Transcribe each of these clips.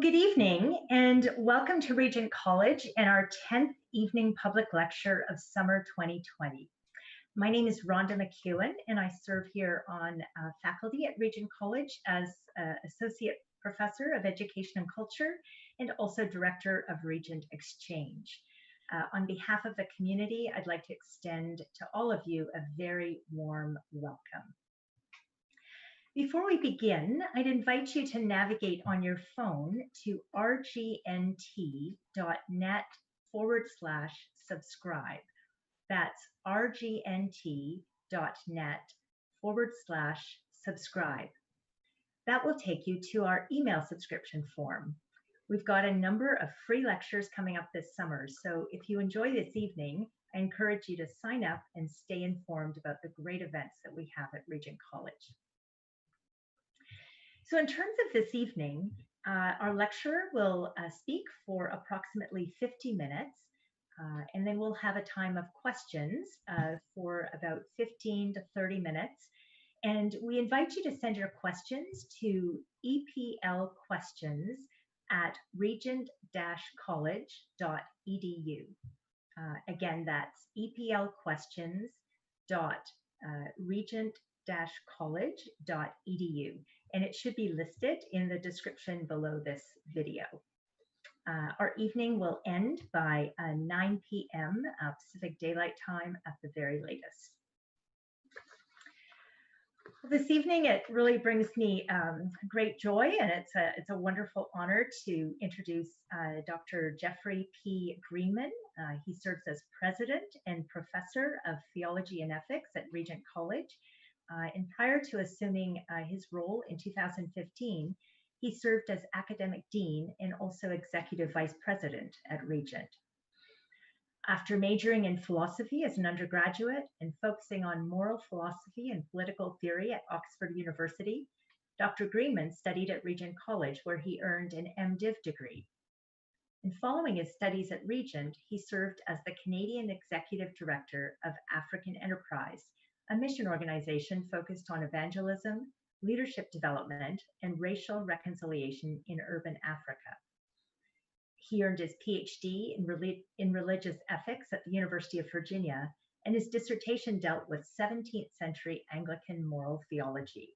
Good evening and welcome to Regent College and our 10th evening public lecture of summer 2020. My name is Rhonda McEwen and I serve here on faculty at Regent College as Associate Professor of Education and Culture and also Director of Regent Exchange. On behalf of the community, I'd like to extend to all of you a very warm welcome. Before we begin, I'd invite you to navigate on your phone to rgnt.net/subscribe. That's rgnt.net/subscribe. That will take you to our email subscription form. We've got a number of free lectures coming up this summer, so if you enjoy this evening, I encourage you to sign up and stay informed about the great events that we have at Regent College. So in terms of this evening, our lecturer will speak for approximately 50 minutes, and then we'll have a time of questions for about 15 to 30 minutes. And we invite you to send your questions to eplquestions@regent-college.edu. Again, that's eplquestions.regent-college.edu. And it should be listed in the description below this video. Our evening will end by 9 p.m. Pacific Daylight Time at the very latest. This evening, it really brings me great joy, and it's a wonderful honor to introduce Dr. Jeffrey P. Greenman. He serves as President and Professor of Theology and Ethics at Regent College. And prior to assuming his role in 2015, he served as Academic Dean and also Executive Vice President at Regent. After majoring in philosophy as an undergraduate and focusing on moral philosophy and political theory at Oxford University, Dr. Greenman studied at Regent College, where he earned an MDiv degree. And following his studies at Regent, he served as the Canadian Executive Director of African Enterprise, a mission organization focused on evangelism, leadership development, and racial reconciliation in urban Africa. He earned his PhD in religious ethics at the University of Virginia, and his dissertation dealt with 17th century Anglican moral theology.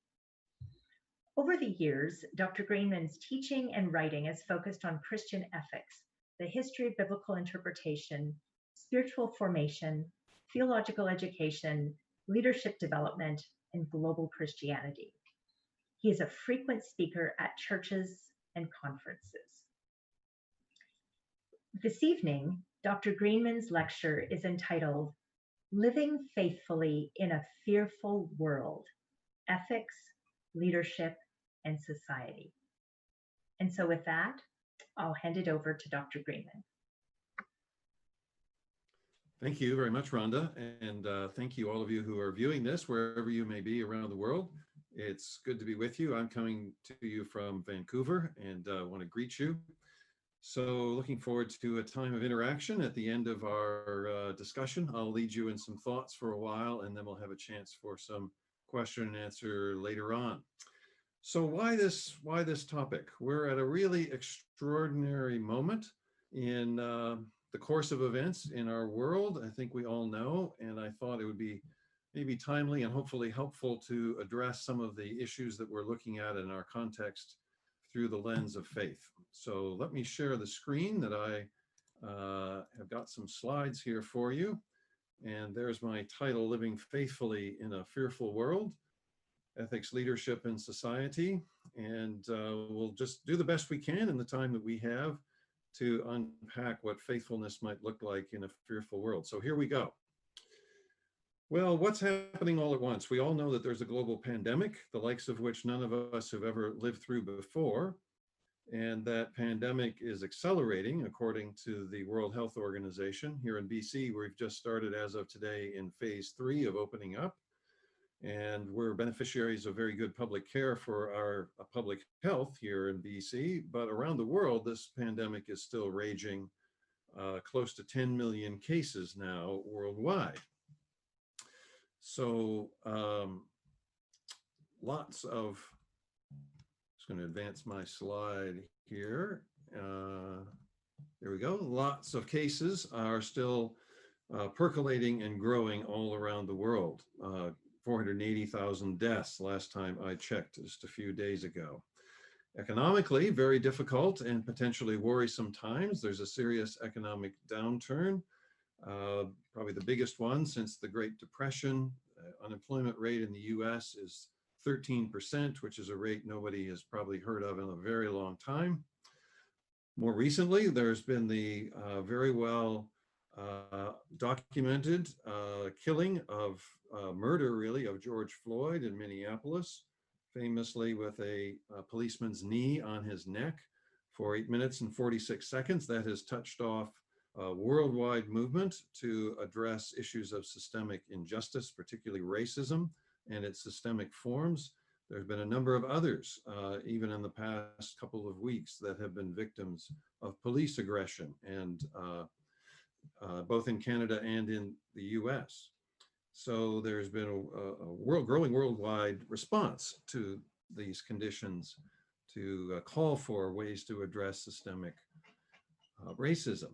Over the years, Dr. Greenman's teaching and writing has focused on Christian ethics, the history of biblical interpretation, spiritual formation, theological education, leadership development, and global Christianity. He is a frequent speaker at churches and conferences. This evening, Dr. Greenman's lecture is entitled Living Faithfully in a Fearful World, Ethics, Leadership, and Society. And so with that, I'll hand it over to Dr. Greenman. Thank you very much, Rhonda, and thank you all of you who are viewing this, wherever you may be around the world. It's good to be with you. I'm coming to you from Vancouver and want to greet you. So looking forward to a time of interaction at the end of our discussion. I'll lead you in some thoughts for a while, and then we'll have a chance for some question and answer later on. So why this topic? We're at a really extraordinary moment in the course of events in our world. I think we all know, and I thought it would be maybe timely and hopefully helpful to address some of the issues that we're looking at in our context through the lens of faith. So let me share the screen that I have got some slides here for you. And there's my title, Living Faithfully in a Fearful World, Ethics, Leadership, and Society. And we'll just do the best we can in the time that we have to unpack what faithfulness might look like in a fearful world. So here we go. Well, what's happening all at once? We all know that there's a global pandemic, the likes of which none of us have ever lived through before. And that pandemic is accelerating according to the World Health Organization. Here in BC, we've just started as of today in phase 3 of opening up. And we're beneficiaries of very good public care for our public health here in BC. But around the world, this pandemic is still raging, close to 10 million cases now worldwide. So lots of, just going to advance my slide here. There we go. Lots of cases are still percolating and growing all around the world. 480,000 deaths last time I checked, just a few days ago. Economically, very difficult and potentially worrisome times. There's a serious economic downturn, probably the biggest one since the Great Depression. Unemployment rate in the US is 13%, which is a rate nobody has probably heard of in a very long time. More recently, there's been the very well documented killing of murder, really, of George Floyd in Minneapolis, famously with a policeman's knee on his neck for 8 minutes and 46 seconds. That has touched off a worldwide movement to address issues of systemic injustice, particularly racism and its systemic forms. There have been a number of others, even in the past couple of weeks, that have been victims of police aggression, and both in Canada and in the US. So there's been a growing worldwide response to these conditions to call for ways to address systemic racism.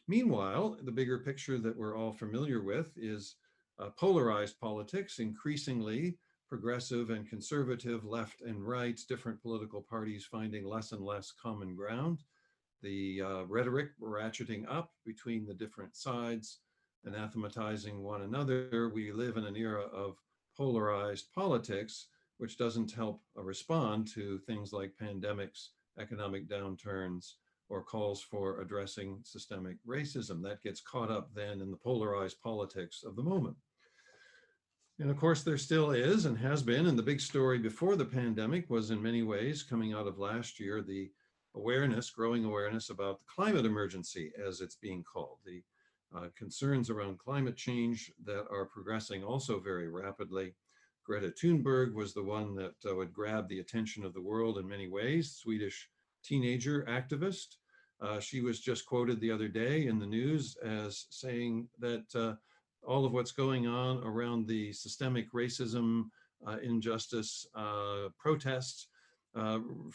Meanwhile, the bigger picture that we're all familiar with is polarized politics, increasingly progressive and conservative, left and right, different political parties finding less and less common ground. The rhetoric ratcheting up between the different sides, anathematizing one another. We live in an era of polarized politics, which doesn't help respond to things like pandemics, economic downturns, or calls for addressing systemic racism. That gets caught up then in the polarized politics of the moment. And of course, there still is and has been, and the big story before the pandemic was in many ways coming out of last year, the awareness, growing awareness about the climate emergency, as it's being called, the concerns around climate change that are progressing also very rapidly. Greta Thunberg was the one that would grab the attention of the world in many ways, Swedish teenager activist. She was just quoted the other day in the news as saying that all of what's going on around the systemic racism, injustice, protests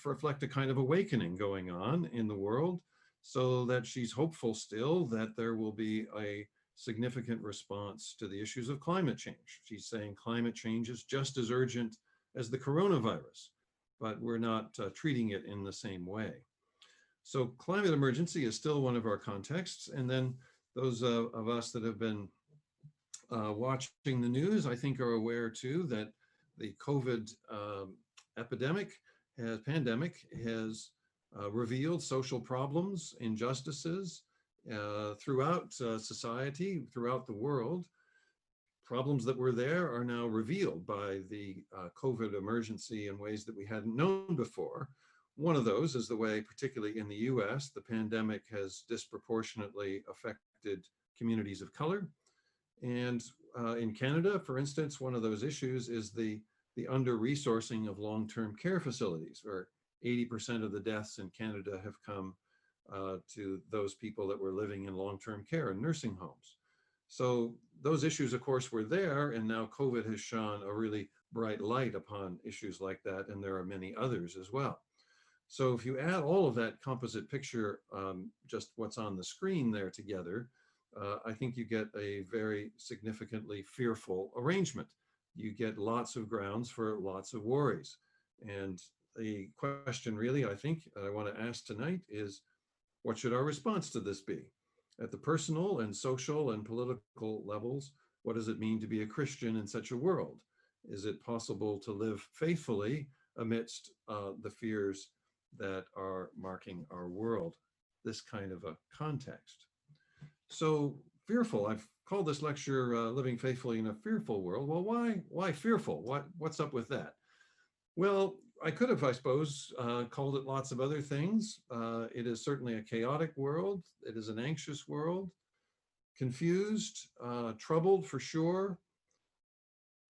reflect a kind of awakening going on in the world, so that she's hopeful still that there will be a significant response to the issues of climate change. She's saying climate change is just as urgent as the coronavirus, but we're not treating it in the same way. So climate emergency is still one of our contexts. And then those of us that have been watching the news, I think, are aware too that the COVID pandemic has revealed social problems, injustices throughout society, throughout the world. Problems that were there are now revealed by the COVID emergency in ways that we hadn't known before. One of those is the way, particularly in the US, the pandemic has disproportionately affected communities of color. And in Canada, for instance, one of those issues is the under-resourcing of long-term care facilities, where 80% of the deaths in Canada have come to those people that were living in long-term care and nursing homes. So those issues, of course, were there, and now COVID has shone a really bright light upon issues like that, and there are many others as well. So if you add all of that composite picture, just what's on the screen there together, I think you get a very significantly fearful arrangement. You get lots of grounds for lots of worries. And the question really, I think, I want to ask tonight is, what should our response to this be? At the personal and social and political levels, what does it mean to be a Christian in such a world? Is it possible to live faithfully amidst the fears that are marking our world, this kind of a context? So fearful, I've called this lecture Living Faithfully in a Fearful World. Well, why fearful? What's up with that? Well, I could have, I suppose, called it lots of other things. It is certainly a chaotic world. It is an anxious world, confused, troubled for sure,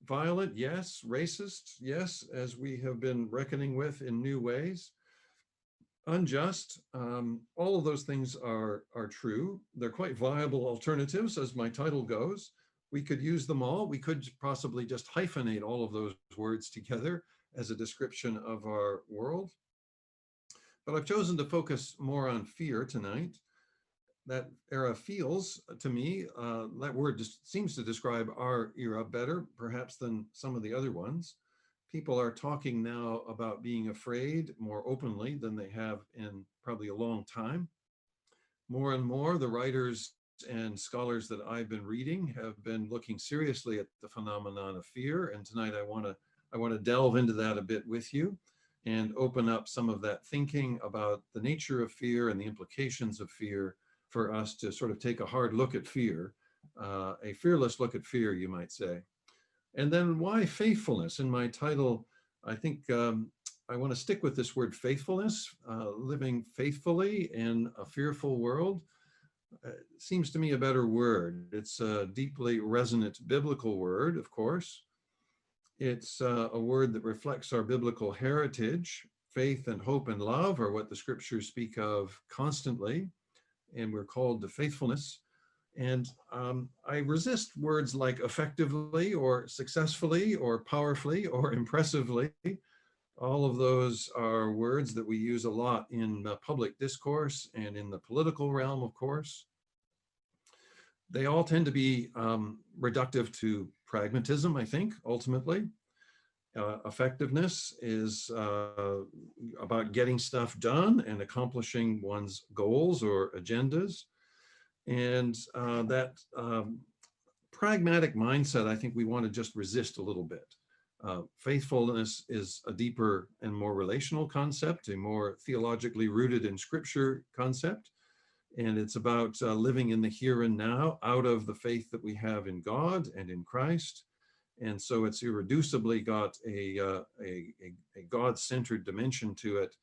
violent, yes, racist, yes, as we have been reckoning with in new ways, unjust. All of those things are true. They're quite viable alternatives, as my title goes. We could use them all. We could possibly just hyphenate all of those words together as a description of our world. But I've chosen to focus more on fear tonight. That era feels to me, that word just seems to describe our era better, perhaps than some of the other ones. People are talking now about being afraid more openly than they have in probably a long time. More and more, the writers and scholars that I've been reading have been looking seriously at the phenomenon of fear. And tonight I want to delve into that a bit with you and open up some of that thinking about the nature of fear and the implications of fear for us to sort of take a hard look at fear, a fearless look at fear, you might say. And then why faithfulness? In my title, I think I want to stick with this word faithfulness, living faithfully in a fearful world. Seems to me a better word. It's a deeply resonant biblical word, of course. It's a word that reflects our biblical heritage. Faith and hope and love are what the scriptures speak of constantly, and we're called to faithfulness. And I resist words like effectively or successfully or powerfully or impressively. All of those are words that we use a lot in public discourse and in the political realm, of course. They all tend to be reductive to pragmatism, I think, ultimately. Effectiveness is about getting stuff done and accomplishing one's goals or agendas. And that pragmatic mindset, I think we want to just resist a little bit. Faithfulness is a deeper and more relational concept, a more theologically rooted in scripture concept. And it's about living in the here and now out of the faith that we have in God and in Christ. And so it's irreducibly got a God-centered dimension to it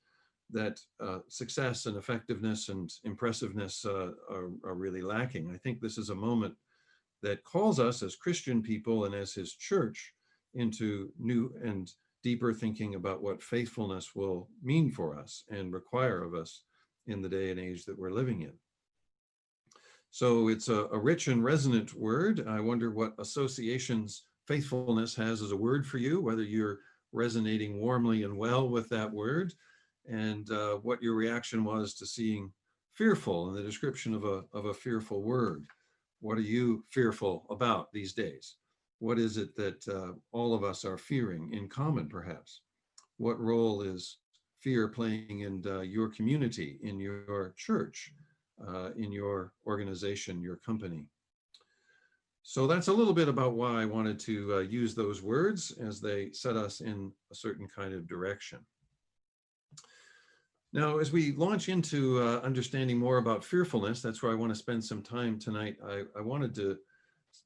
that success and effectiveness and impressiveness are really lacking. I think this is a moment that calls us as Christian people and as his church into new and deeper thinking about what faithfulness will mean for us and require of us in the day and age that we're living in. So it's a rich and resonant word. I wonder what associations faithfulness has as a word for you, whether you're resonating warmly and well with that word, and what your reaction was to seeing fearful in the description of a fearful word. What are you fearful about these days? What is it that all of us are fearing in common, perhaps? What role is fear playing in your community, in your church, in your organization, your company? So that's a little bit about why I wanted to use those words as they set us in a certain kind of direction. Now, as we launch into understanding more about fearfulness, that's where I want to spend some time tonight. I wanted to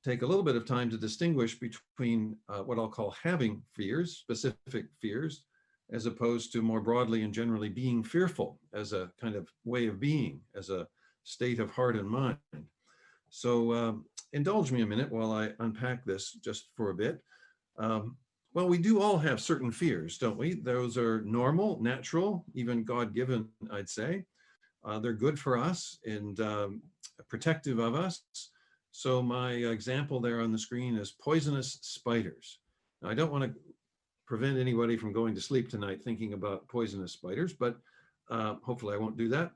take a little bit of time to distinguish between what I'll call having fears, specific fears, as opposed to more broadly and generally being fearful as a kind of way of being, as a state of heart and mind. So indulge me a minute while I unpack this just for a bit. Well, we do all have certain fears, don't we? Those are normal, natural, even God-given, I'd say. They're good for us and protective of us. So my example there on the screen is poisonous spiders. Now, I don't want to prevent anybody from going to sleep tonight thinking about poisonous spiders, but hopefully I won't do that.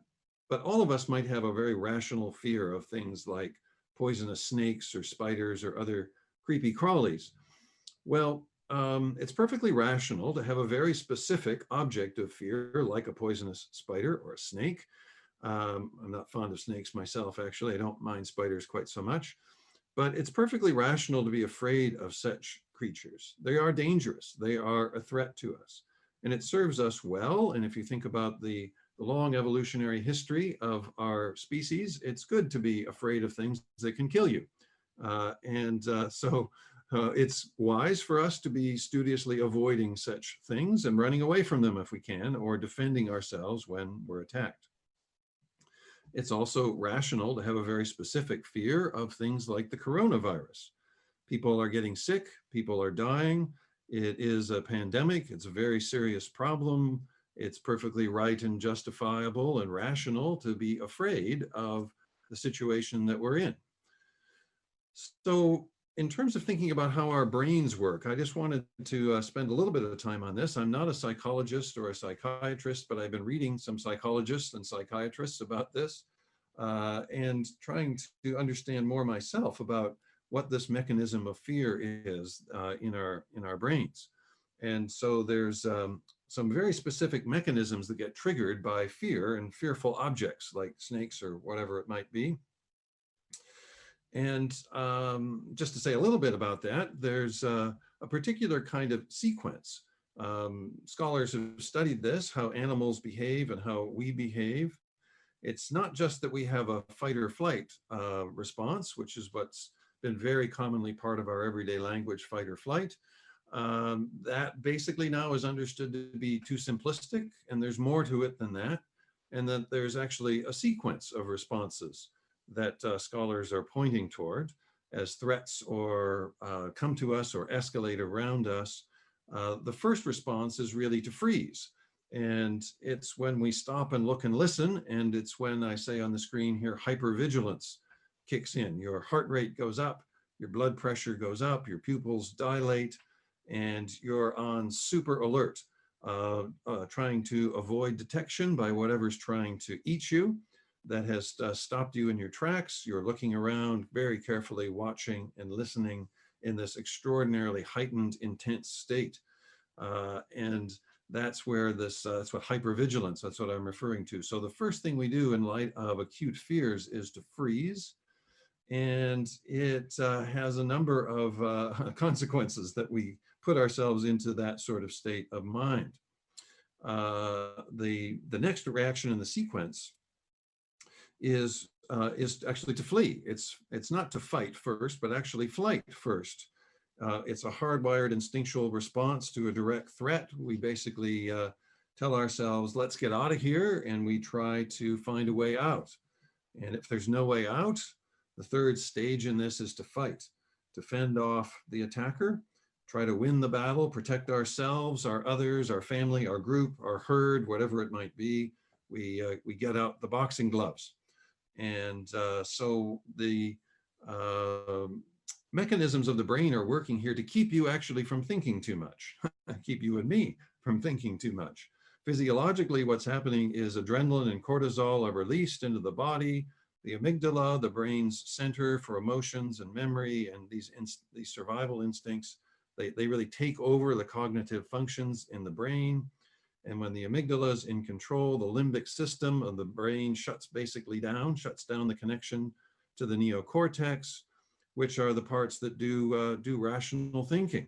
But all of us might have a very rational fear of things like poisonous snakes or spiders or other creepy crawlies. Well, it's perfectly rational to have a very specific object of fear, like a poisonous spider or a snake. I'm not fond of snakes myself, actually. I don't mind spiders quite so much. But it's perfectly rational to be afraid of such creatures. They are dangerous. They are a threat to us. And it serves us well. And if you think about the long evolutionary history of our species, it's good to be afraid of things that can kill you. So it's wise for us to be studiously avoiding such things and running away from them if we can, or defending ourselves when we're attacked. It's also rational to have a very specific fear of things like the coronavirus. People are getting sick, people are dying. It is a pandemic, it's a very serious problem. It's perfectly right and justifiable and rational to be afraid of the situation that we're in. So in terms of thinking about how our brains work, I just wanted to spend a little bit of time on this. I'm not a psychologist or a psychiatrist, but I've been reading some psychologists and psychiatrists about this and trying to understand more myself about what this mechanism of fear is in our brains. And so there's some very specific mechanisms that get triggered by fear and fearful objects like snakes or whatever it might be. And just to say a little bit about that, there's a particular kind of sequence. Scholars have studied this, how animals behave and how we behave. It's not just that we have a fight or flight response, which is what's been very commonly part of our everyday language, fight or flight. That basically now is understood to be too simplistic, and there's more to it than that. And that there's actually a sequence of responses that scholars are pointing toward as threats or come to us or escalate around us. The first response is really to freeze. And it's when we stop and look and listen. And it's when I say on the screen here, hypervigilance kicks in. Your heart rate goes up, your blood pressure goes up, your pupils dilate, and you're on super alert, trying to avoid detection by whatever's trying to eat you. That has stopped you in your tracks. You're looking around very carefully, watching and listening in this extraordinarily heightened, intense state. And that's where that's what hypervigilance, that's what I'm referring to. So the first thing we do in light of acute fears is to freeze. And it has a number of consequences that we put ourselves into that sort of state of mind. The next reaction in the sequence is actually to flee. It's not to fight first, but actually flight first. It's a hardwired instinctual response to a direct threat. We basically tell ourselves, let's get out of here, and we try to find a way out. And if there's no way out, the third stage in this is to fight, to fend off the attacker, try to win the battle, protect ourselves, our others, our family, our group, our herd, whatever it might be. We get out the boxing gloves. And so the mechanisms of the brain are working here to keep you actually from thinking too much, keep you and me from thinking too much. Physiologically, what's happening is adrenaline and cortisol are released into the body. The amygdala, the brain's center for emotions and memory and these survival instincts, they really take over the cognitive functions in the brain. And when the amygdala is in control, the limbic system of the brain shuts down the connection to the neocortex, which are the parts that do rational thinking.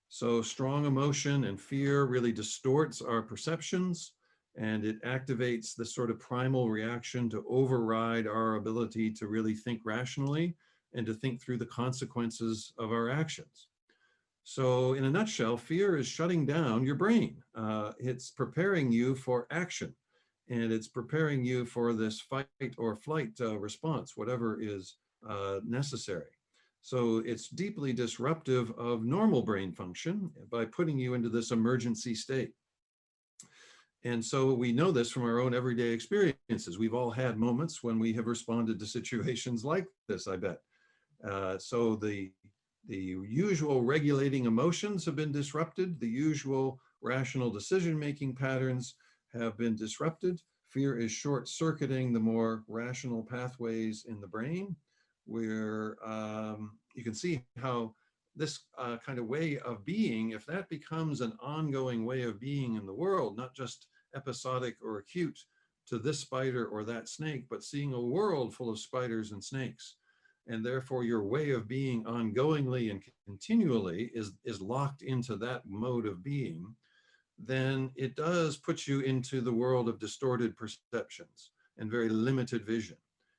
So strong emotion and fear really distorts our perceptions, and it activates this sort of primal reaction to override our ability to really think rationally and to think through the consequences of our actions. So in a nutshell, fear is shutting down your brain. It's preparing you for action, and it's preparing you for this fight or flight response, whatever is necessary. So it's deeply disruptive of normal brain function by putting you into this emergency state. And so we know this from our own everyday experiences. We've all had moments when we have responded to situations like this, I bet. So the usual regulating emotions have been disrupted. The usual rational decision-making patterns have been disrupted. Fear is short-circuiting the more rational pathways in the brain, where you can see how this kind of way of being, if that becomes an ongoing way of being in the world, not just episodic or acute to this spider or that snake, but seeing a world full of spiders and snakes, and therefore your way of being ongoingly and continually is locked into that mode of being, then it does put you into the world of distorted perceptions and very limited vision.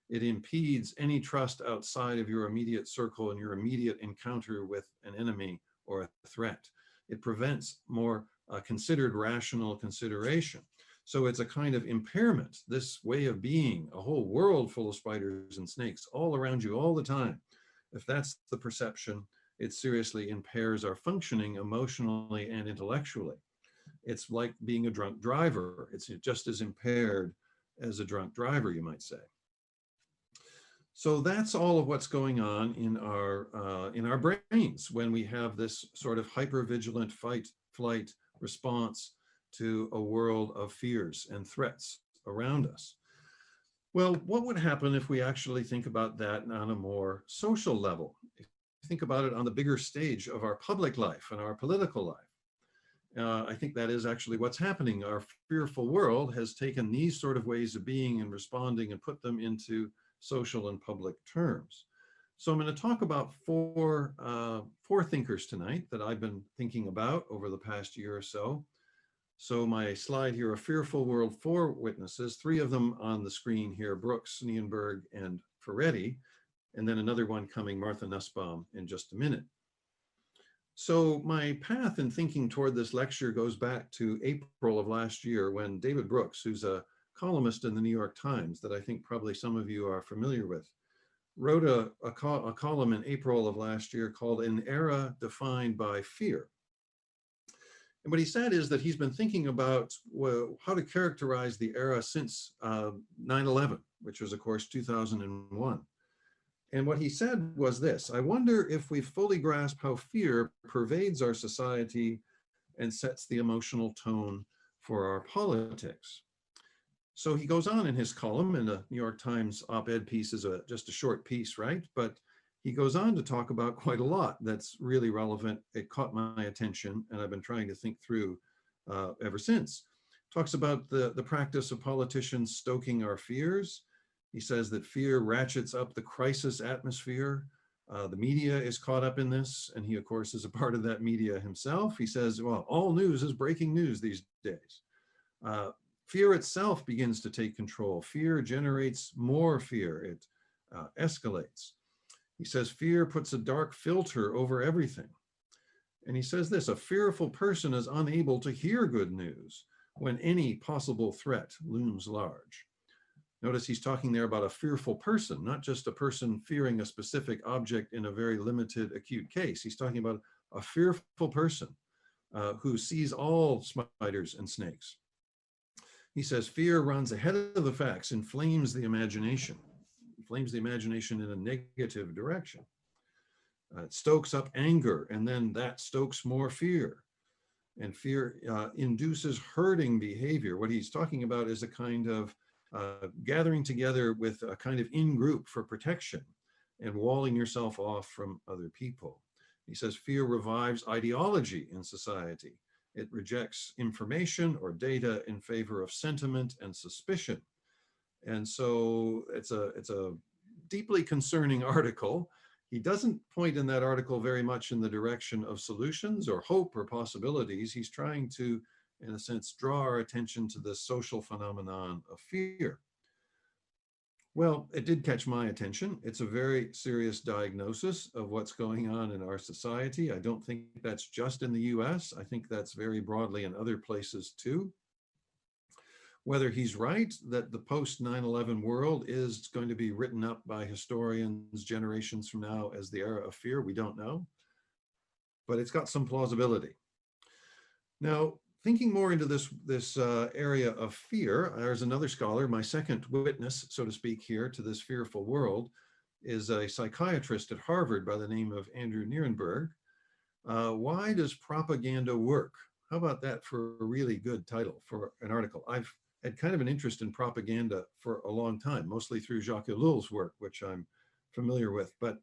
It impedes any trust outside of your immediate circle and your immediate encounter with an enemy or a threat. It prevents more considered rational consideration. So it's a kind of impairment, this way of being, a whole world full of spiders and snakes all around you all the time. If that's the perception, it seriously impairs our functioning emotionally and intellectually. It's like being a drunk driver. It's just as impaired as a drunk driver, you might say. So that's all of what's going on in our brains when we have this sort of hypervigilant fight, flight response to a world of fears and threats around us. Well, what would happen if we actually think about that on a more social level? If you think about it on the bigger stage of our public life and our political life. I think that is actually what's happening. Our fearful world has taken these sort of ways of being and responding and put them into social and public terms. So I'm going to talk about four thinkers tonight that I've been thinking about over the past year or so. So my slide here, a fearful world, four witnesses, three of them on the screen here, Brooks, Nienberg, and Ferretti, and then another one coming, Martha Nussbaum, in just a minute. So my path in thinking toward this lecture goes back to April of last year when David Brooks, who's a columnist in the New York Times that I think probably some of you are familiar with, wrote a column in April of last year called An Era Defined by Fear. And what he said is that he's been thinking about how to characterize the era since 9/11, which was, of course, 2001. And what he said was this: I wonder if we fully grasp how fear pervades our society and sets the emotional tone for our politics. So he goes on in his column, and the New York Times op-ed piece is just a short piece, right? But he goes on to talk about quite a lot that's really relevant. It caught my attention, and I've been trying to think through ever since. Talks about the practice of politicians stoking our fears. He says that fear ratchets up the crisis atmosphere. The media is caught up in this, and he, of course, is a part of that media himself. He says, well, all news is breaking news these days. Fear itself begins to take control. Fear generates more fear. It escalates. He says fear puts a dark filter over everything. And he says this: a fearful person is unable to hear good news when any possible threat looms large. Notice he's talking there about a fearful person, not just a person fearing a specific object in a very limited acute case. He's talking about a fearful person who sees all spiders and snakes. He says fear runs ahead of the facts, inflames the imagination in a negative direction. It stokes up anger, and then that stokes more fear. And fear induces herding behavior. What he's talking about is a kind of gathering together with a kind of in-group for protection and walling yourself off from other people. He says fear revives ideology in society. It rejects information or data in favor of sentiment and suspicion. And so it's a deeply concerning article. He doesn't point in that article very much in the direction of solutions or hope or possibilities. He's trying to, in a sense, draw our attention to the social phenomenon of fear. Well, it did catch my attention. It's a very serious diagnosis of what's going on in our society. I don't think that's just in the US. I think that's very broadly in other places too. Whether he's right that the post 9/11 world is going to be written up by historians generations from now as the era of fear, we don't know. But it's got some plausibility. Now, thinking more into this area of fear, there's another scholar, my second witness, so to speak, here to this fearful world, is a psychiatrist at Harvard by the name of Andrew Nierenberg. Why does propaganda work? How about that for a really good title for an article? I've had kind of an interest in propaganda for a long time, mostly through Jacques Ellul's work, which I'm familiar with. But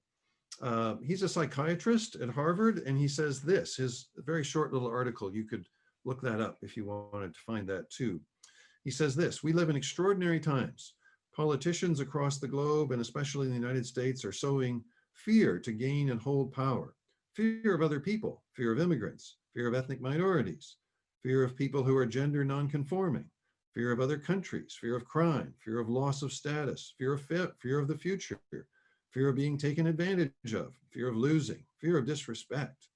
he's a psychiatrist at Harvard, and he says this, his very short little article, you could look that up if you wanted to find that too. He says this: we live in extraordinary times. Politicians across the globe, and especially in the United States, are sowing fear to gain and hold power. Fear of other people, fear of immigrants, fear of ethnic minorities, fear of people who are gender nonconforming, fear of other countries, fear of crime, fear of loss of status, fear of the future, fear of being taken advantage of, fear of losing, fear of disrespect.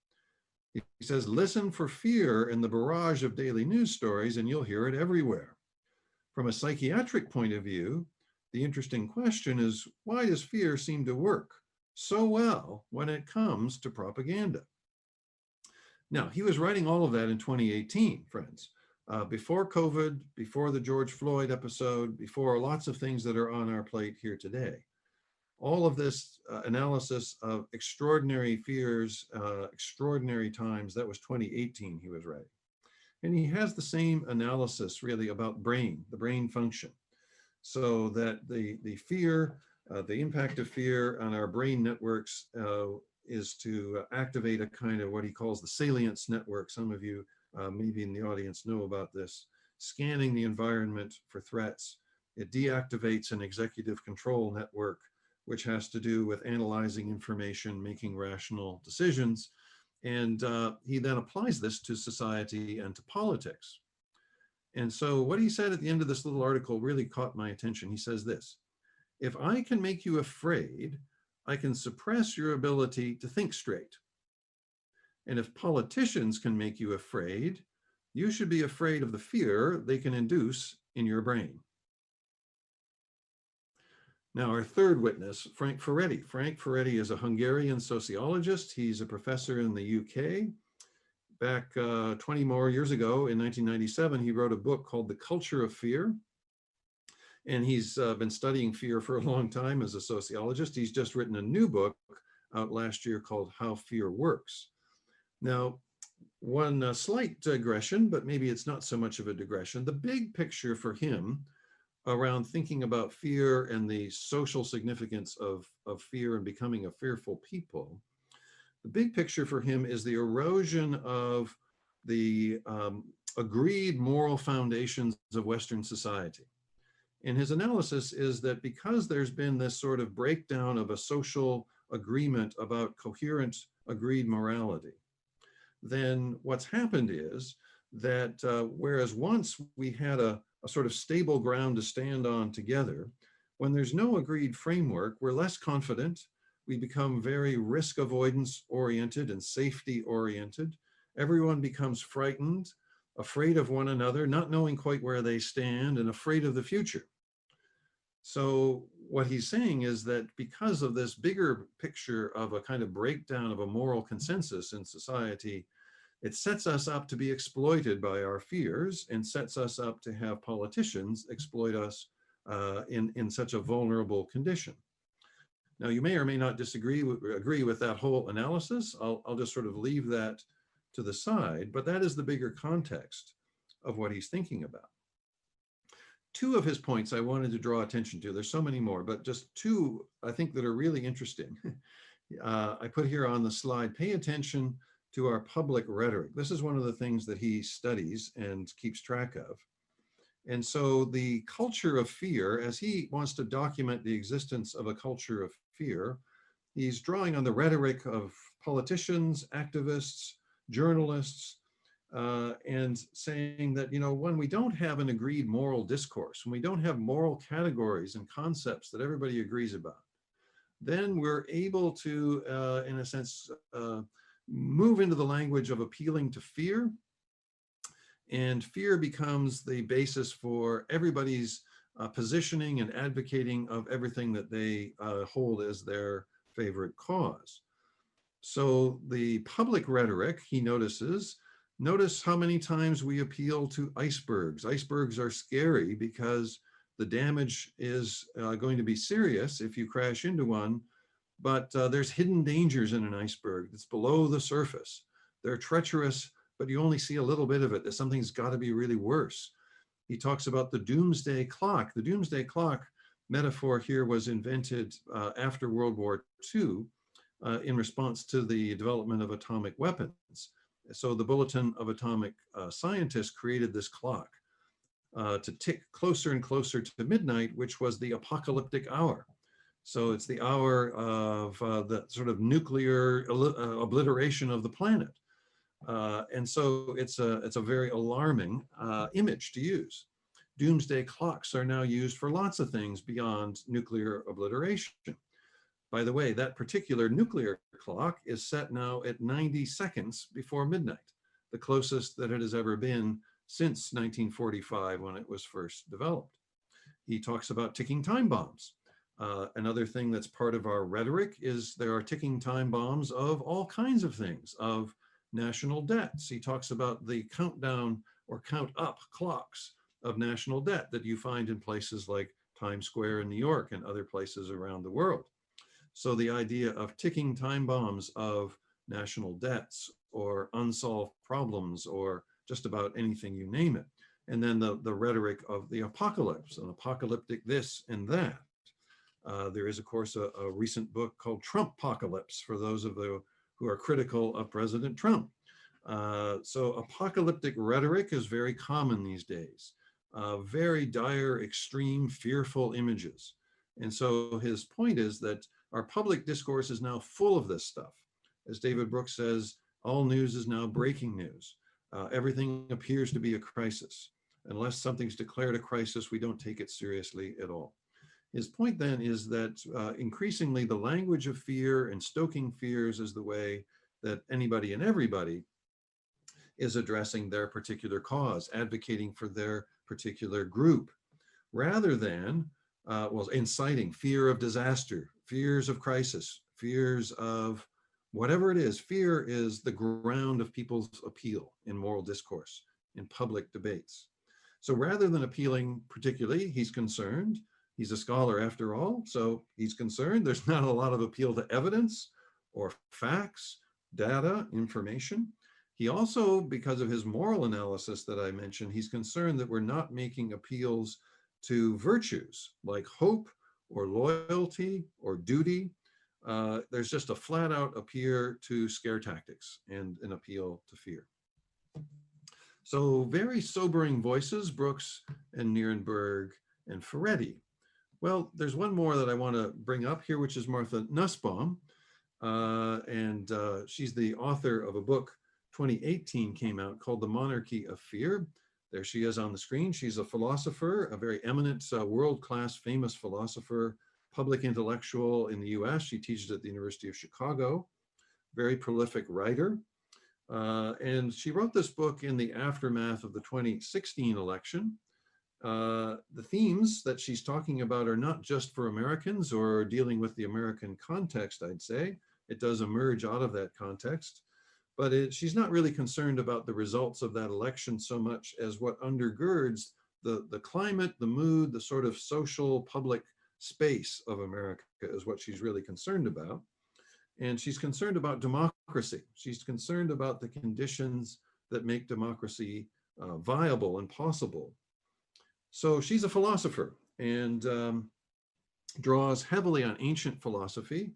He says, listen for fear in the barrage of daily news stories, and you'll hear it everywhere. From a psychiatric point of view, the interesting question is, why does fear seem to work so well when it comes to propaganda? Now, he was writing all of that in 2018, friends, before COVID, before the George Floyd episode, before lots of things that are on our plate here today. all of this analysis of extraordinary fears, extraordinary times. That was 2018 he was writing. And he has the same analysis really about the brain function. So that the fear, the impact of fear on our brain networks is to activate a kind of what he calls the Salience Network. Some of you maybe in the audience know about this. Scanning the environment for threats. It deactivates an executive control network, which has to do with analyzing information, making rational decisions. And he then applies this to society and to politics. And so what he said at the end of this little article really caught my attention. He says this: if I can make you afraid, I can suppress your ability to think straight. And if politicians can make you afraid, you should be afraid of the fear they can induce in your brain. Now, our third witness, Frank Furedi. Frank Furedi is a Hungarian sociologist. He's a professor in the UK. Back 20 more years ago, in 1997, he wrote a book called The Culture of Fear. And he's been studying fear for a long time as a sociologist. He's just written a new book out last year called How Fear Works. Now, one slight digression, but maybe it's not so much of a digression. The big picture for him around thinking about fear and the social significance of fear and becoming a fearful people, the big picture for him is the erosion of the agreed moral foundations of Western society. And his analysis is that because there's been this sort of breakdown of a social agreement about coherent agreed morality, then what's happened is that whereas once we had a sort of stable ground to stand on together, when there's no agreed framework, we're less confident. We become very risk avoidance oriented and safety oriented. Everyone becomes frightened, afraid of one another, not knowing quite where they stand, and afraid of the future. So what he's saying is that because of this bigger picture of a kind of breakdown of a moral consensus in society, it sets us up to be exploited by our fears and sets us up to have politicians exploit us in such a vulnerable condition. Now, you may or may not agree with that whole analysis. I'll just sort of leave that to the side, but that is the bigger context of what he's thinking about. Two of his points I wanted to draw attention to. There's so many more, but just two I think that are really interesting. I put here on the slide, pay attention to our public rhetoric. This is one of the things that he studies and keeps track of. And so the culture of fear, as he wants to document the existence of a culture of fear, he's drawing on the rhetoric of politicians, activists, journalists, and saying that, when we don't have an agreed moral discourse, when we don't have moral categories and concepts that everybody agrees about, then we're able to, in a sense, move into the language of appealing to fear. And fear becomes the basis for everybody's positioning and advocating of everything that they hold as their favorite cause. So the public rhetoric, he notice how many times we appeal to icebergs. Icebergs are scary because the damage is going to be serious if you crash into one, but there's hidden dangers in an iceberg. It's below the surface. They're treacherous, but you only see a little bit of it. Something's got to be really worse. He talks about the doomsday clock. The doomsday clock metaphor here was invented after World War II in response to the development of atomic weapons. So the Bulletin of Atomic Scientists created this clock to tick closer and closer to midnight, which was the apocalyptic hour. So it's the hour of the sort of nuclear obliteration of the planet. And so it's a very alarming image to use. Doomsday clocks are now used for lots of things beyond nuclear obliteration. By the way, that particular nuclear clock is set now at 90 seconds before midnight, the closest that it has ever been since 1945 when it was first developed. He talks about ticking time bombs. Another thing that's part of our rhetoric is there are ticking time bombs of all kinds of things, of national debts. He talks about the countdown or count up clocks of national debt that you find in places like Times Square in New York and other places around the world. So the idea of ticking time bombs of national debts or unsolved problems or just about anything, you name it. And then the rhetoric of the apocalypse, and apocalyptic this and that. There is, of course, a recent book called Trump-pocalypse for those of you who are critical of President Trump. So apocalyptic rhetoric is very common these days. Very dire, extreme, fearful images. And so his point is that our public discourse is now full of this stuff. As David Brooks says, all news is now breaking news. Everything appears to be a crisis. Unless something's declared a crisis, we don't take it seriously at all. His point then is that increasingly the language of fear and stoking fears is the way that anybody and everybody is addressing their particular cause, advocating for their particular group, rather than, inciting fear of disaster, fears of crisis, fears of whatever it is. Fear is the ground of people's appeal in moral discourse, in public debates. So rather than appealing particularly, he's concerned. He's a scholar after all, so he's concerned. There's not a lot of appeal to evidence or facts, data, information. He also, because of his moral analysis that I mentioned, he's concerned that we're not making appeals to virtues like hope or loyalty or duty. There's just a flat out appeal to scare tactics and an appeal to fear. So very sobering voices, Brooks and Nierenberg and Ferretti. Well, there's one more that I want to bring up here, which is Martha Nussbaum. She's the author of a book, 2018 came out, called The Monarchy of Fear. There she is on the screen. She's a philosopher, a very eminent, world-class, famous philosopher, public intellectual in the US. She teaches at the University of Chicago, very prolific writer. And she wrote this book in the aftermath of the 2016 election. The themes that she's talking about are not just for Americans or dealing with the American context, I'd say. It does emerge out of that context, but she's not really concerned about the results of that election so much as what undergirds the climate, the mood, the sort of social public space of America is what she's really concerned about. And she's concerned about democracy. She's concerned about the conditions that make democracy viable and possible. So she's a philosopher and draws heavily on ancient philosophy.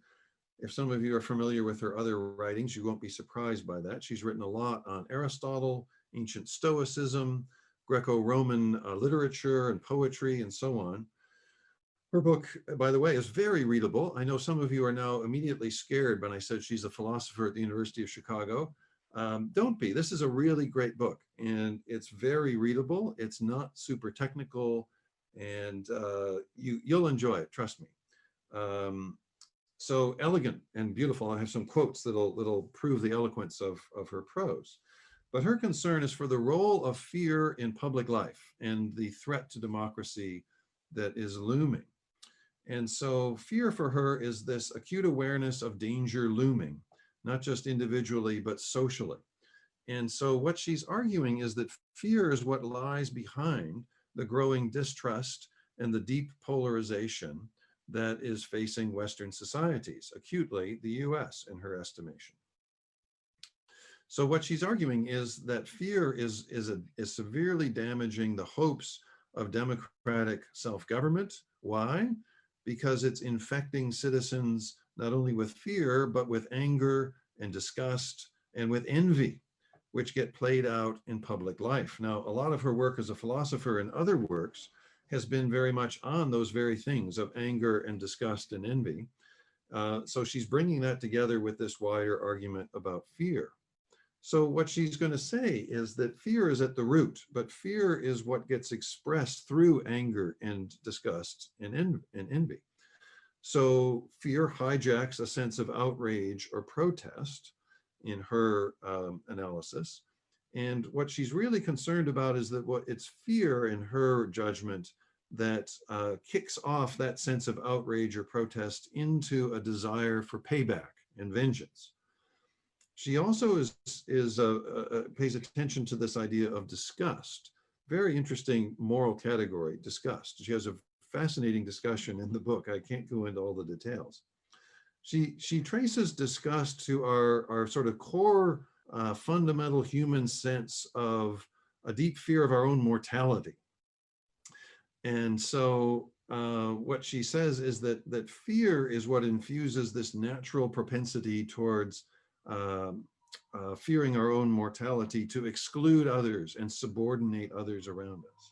If some of you are familiar with her other writings, you won't be surprised by that. She's written a lot on Aristotle, ancient Stoicism, Greco-Roman literature and poetry, and so on. Her book, by the way, is very readable. I know some of you are now immediately scared when I said she's a philosopher at the University of Chicago. Don't be. This is a really great book, and it's very readable. It's not super technical, and you'll enjoy it, trust me. So elegant and beautiful. I have some quotes that'll prove the eloquence of her prose. But her concern is for the role of fear in public life and the threat to democracy that is looming. And so fear for her is this acute awareness of danger looming, not just individually, but socially. And so what she's arguing is that fear is what lies behind the growing distrust and the deep polarization that is facing Western societies, acutely the US in her estimation. So what she's arguing is that fear is severely damaging the hopes of democratic self-government. Why? Because it's infecting citizens not only with fear, but with anger and disgust and with envy, which get played out in public life. Now, a lot of her work as a philosopher and other works has been very much on those very things of anger and disgust and envy. So she's bringing that together with this wider argument about fear. So what she's going to say is that fear is at the root, but fear is what gets expressed through anger and disgust and envy. So fear hijacks a sense of outrage or protest in her analysis. And what she's really concerned about is that it's fear in her judgment that kicks off that sense of outrage or protest into a desire for payback and vengeance. She also pays attention to this idea of disgust. Very interesting moral category, disgust. She has a fascinating discussion in the book. I can't go into all the details. She traces disgust to our sort of core fundamental human sense of a deep fear of our own mortality. And so what she says is that fear is what infuses this natural propensity towards fearing our own mortality, to exclude others and subordinate others around us.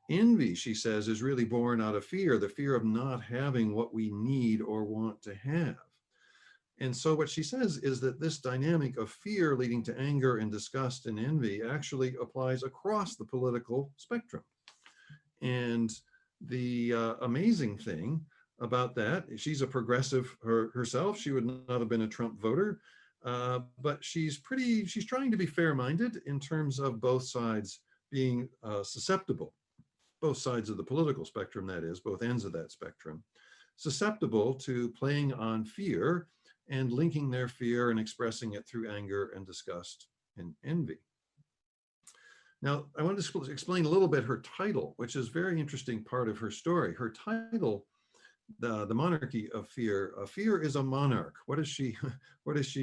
Envy, she says, is really born out of fear, the fear of not having what we need or want to have. And so what she says is that this dynamic of fear leading to anger and disgust and envy actually applies across the political spectrum. And the amazing thing about that, she's a progressive herself. She would not have been a Trump voter, but she's trying to be fair-minded in terms of both sides being susceptible, both sides of the political spectrum, that is, both ends of that spectrum, susceptible to playing on fear and linking their fear and expressing it through anger and disgust and envy. Now, I want to explain a little bit her title, which is a very interesting part of her story. Her title, the monarchy of fear. Fear is a monarch. What does she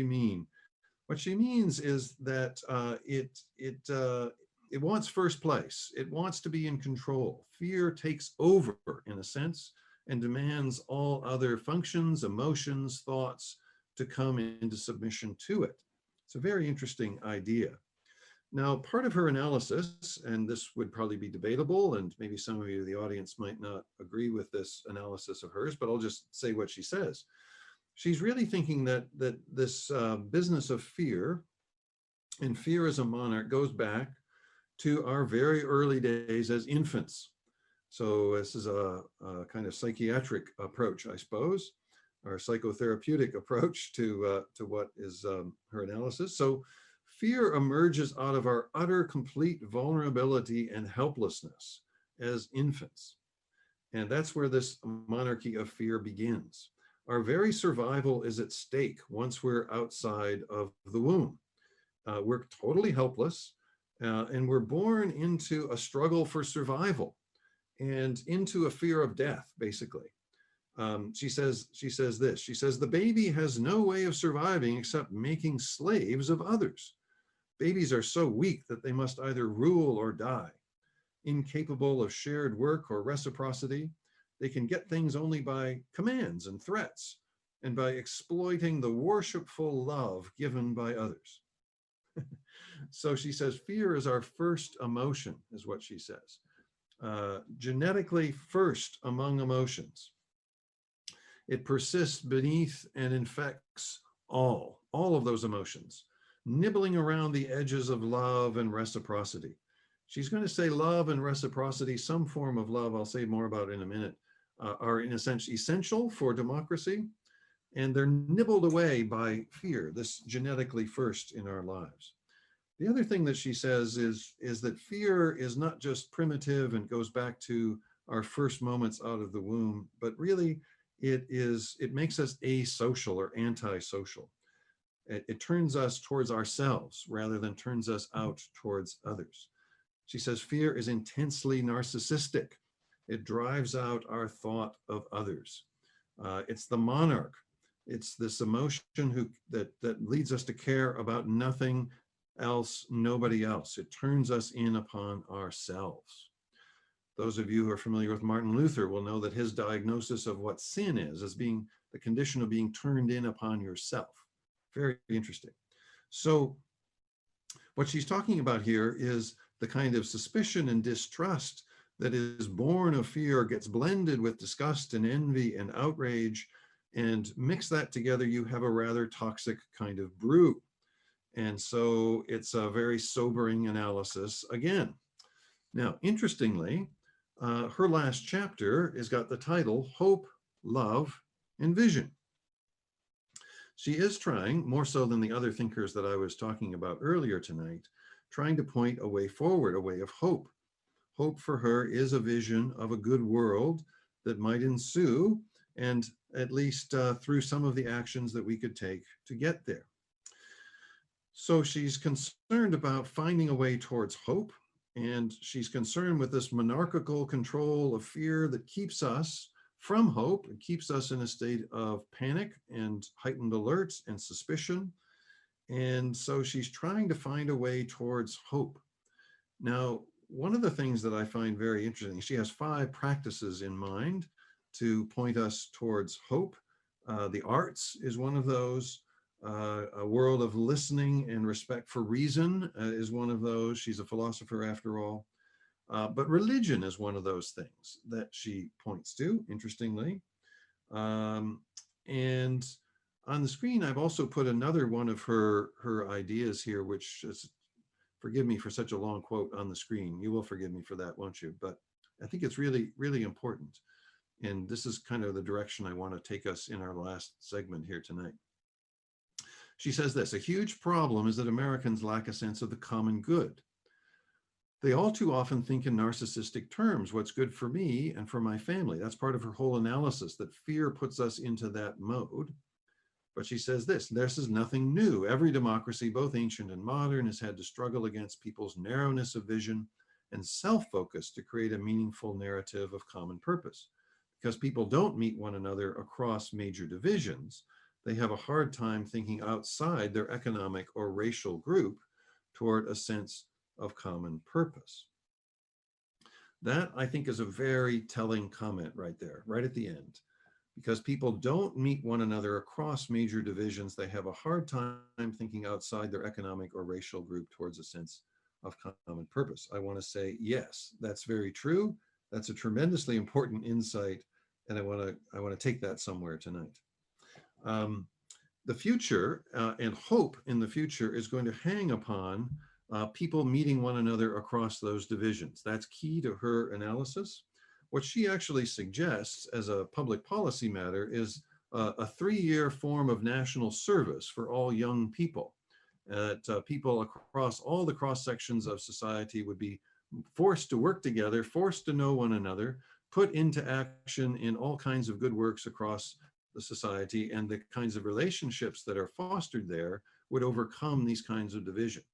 mean? What she means is that it wants first place. It wants to be in control. Fear takes over, in a sense, and demands all other functions, emotions, thoughts to come into submission to it. It's a very interesting idea. Now, part of her analysis, and this would probably be debatable, and maybe some of you in the audience might not agree with this analysis of hers, but I'll just say what she says. She's really thinking that this business of fear, and fear as a monarch, goes back to our very early days as infants. So this is a kind of psychiatric approach, I suppose, or psychotherapeutic approach to what is her analysis. So fear emerges out of our utter, complete vulnerability and helplessness as infants. And that's where this monarchy of fear begins. Our very survival is at stake once we're outside of the womb. We're totally helpless, and we're born into a struggle for survival and into a fear of death, basically. She says this, she says, the baby has no way of surviving except making slaves of others. Babies are so weak that they must either rule or die. Incapable of shared work or reciprocity, they can get things only by commands and threats, and by exploiting the worshipful love given by others. So she says, fear is our first emotion, is what she says. Genetically first among emotions. It persists beneath and infects all of those emotions, nibbling around the edges of love and reciprocity. She's going to say love and reciprocity, some form of love, I'll say more about in a minute, are in a sense essential for democracy, and they're nibbled away by fear, this genetically first in our lives. The other thing that she says is that fear is not just primitive and goes back to our first moments out of the womb, but really it makes us asocial or antisocial. It turns us towards ourselves rather than turns us out towards others. She says fear is intensely narcissistic. It drives out our thought of others. It's the monarch. It's this emotion that leads us to care about nothing else, nobody else. It turns us in upon ourselves. Those of you who are familiar with Martin Luther will know that his diagnosis of what sin is as being the condition of being turned in upon yourself. Very interesting. So what she's talking about here is the kind of suspicion and distrust that is born of fear, gets blended with disgust and envy and outrage, and mix that together, you have a rather toxic kind of brew. And so it's a very sobering analysis again. Now, interestingly, her last chapter has got the title, Hope, Love, and Vision. She is trying, more so than the other thinkers that I was talking about earlier tonight, trying to point a way forward, a way of hope. Hope for her is a vision of a good world that might ensue, and at least through some of the actions that we could take to get there. So she's concerned about finding a way towards hope, and she's concerned with this monarchical control of fear that keeps us from hope. It keeps us in a state of panic and heightened alerts and suspicion. And so she's trying to find a way towards hope. Now, one of the things that I find very interesting, she has 5 practices in mind to point us towards hope. The arts is one of those. A world of listening and respect for reason is one of those. She's a philosopher after all. But religion is one of those things that she points to, interestingly. And on the screen, I've also put another one of her ideas here, which is, forgive me for such a long quote on the screen. You will forgive me for that, won't you? But I think it's really, really important. And this is kind of the direction I want to take us in our last segment here tonight. She says this: a huge problem is that Americans lack a sense of the common good. They all too often think in narcissistic terms, what's good for me and for my family. That's part of her whole analysis, that fear puts us into that mode. But she says this is nothing new. Every democracy, both ancient and modern, has had to struggle against people's narrowness of vision and self-focus to create a meaningful narrative of common purpose. Because people don't meet one another across major divisions, they have a hard time thinking outside their economic or racial group toward a sense of common purpose. That, I think, is a very telling comment right there, right at the end. Because people don't meet one another across major divisions, they have a hard time thinking outside their economic or racial group towards a sense of common purpose. I want to say, yes, that's very true. That's a tremendously important insight, and I want to take that somewhere tonight. The future and hope in the future is going to hang upon people meeting one another across those divisions. That's key to her analysis. What she actually suggests as a public policy matter is a 3-year form of national service for all young people. People across all the cross sections of society would be forced to work together, forced to know one another, put into action in all kinds of good works across the society, and the kinds of relationships that are fostered there would overcome these kinds of divisions.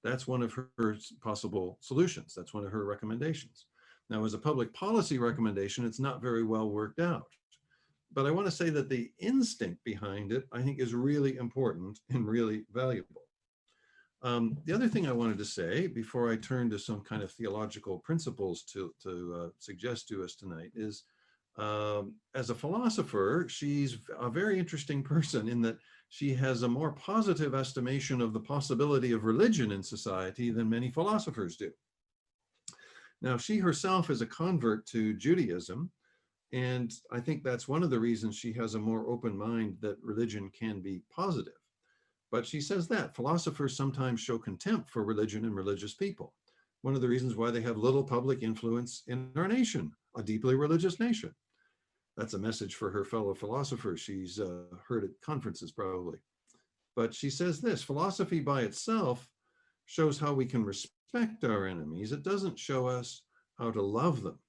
That's one of her possible solutions. That's one of her recommendations. Now, as a public policy recommendation, it's not very well worked out. But I want to say that the instinct behind it, I think, is really important and really valuable. The other thing I wanted to say before I turn to some kind of theological principles to suggest to us tonight is, as a philosopher, she's a very interesting person in that she has a more positive estimation of the possibility of religion in society than many philosophers do. Now, she herself is a convert to Judaism, and I think that's one of the reasons she has a more open mind that religion can be positive. But she says that philosophers sometimes show contempt for religion and religious people. One of the reasons why they have little public influence in our nation, a deeply religious nation. That's a message for her fellow philosophers. She's heard at conferences probably. But she says this: philosophy by itself shows how we can respect our enemies. It doesn't show us how to love them.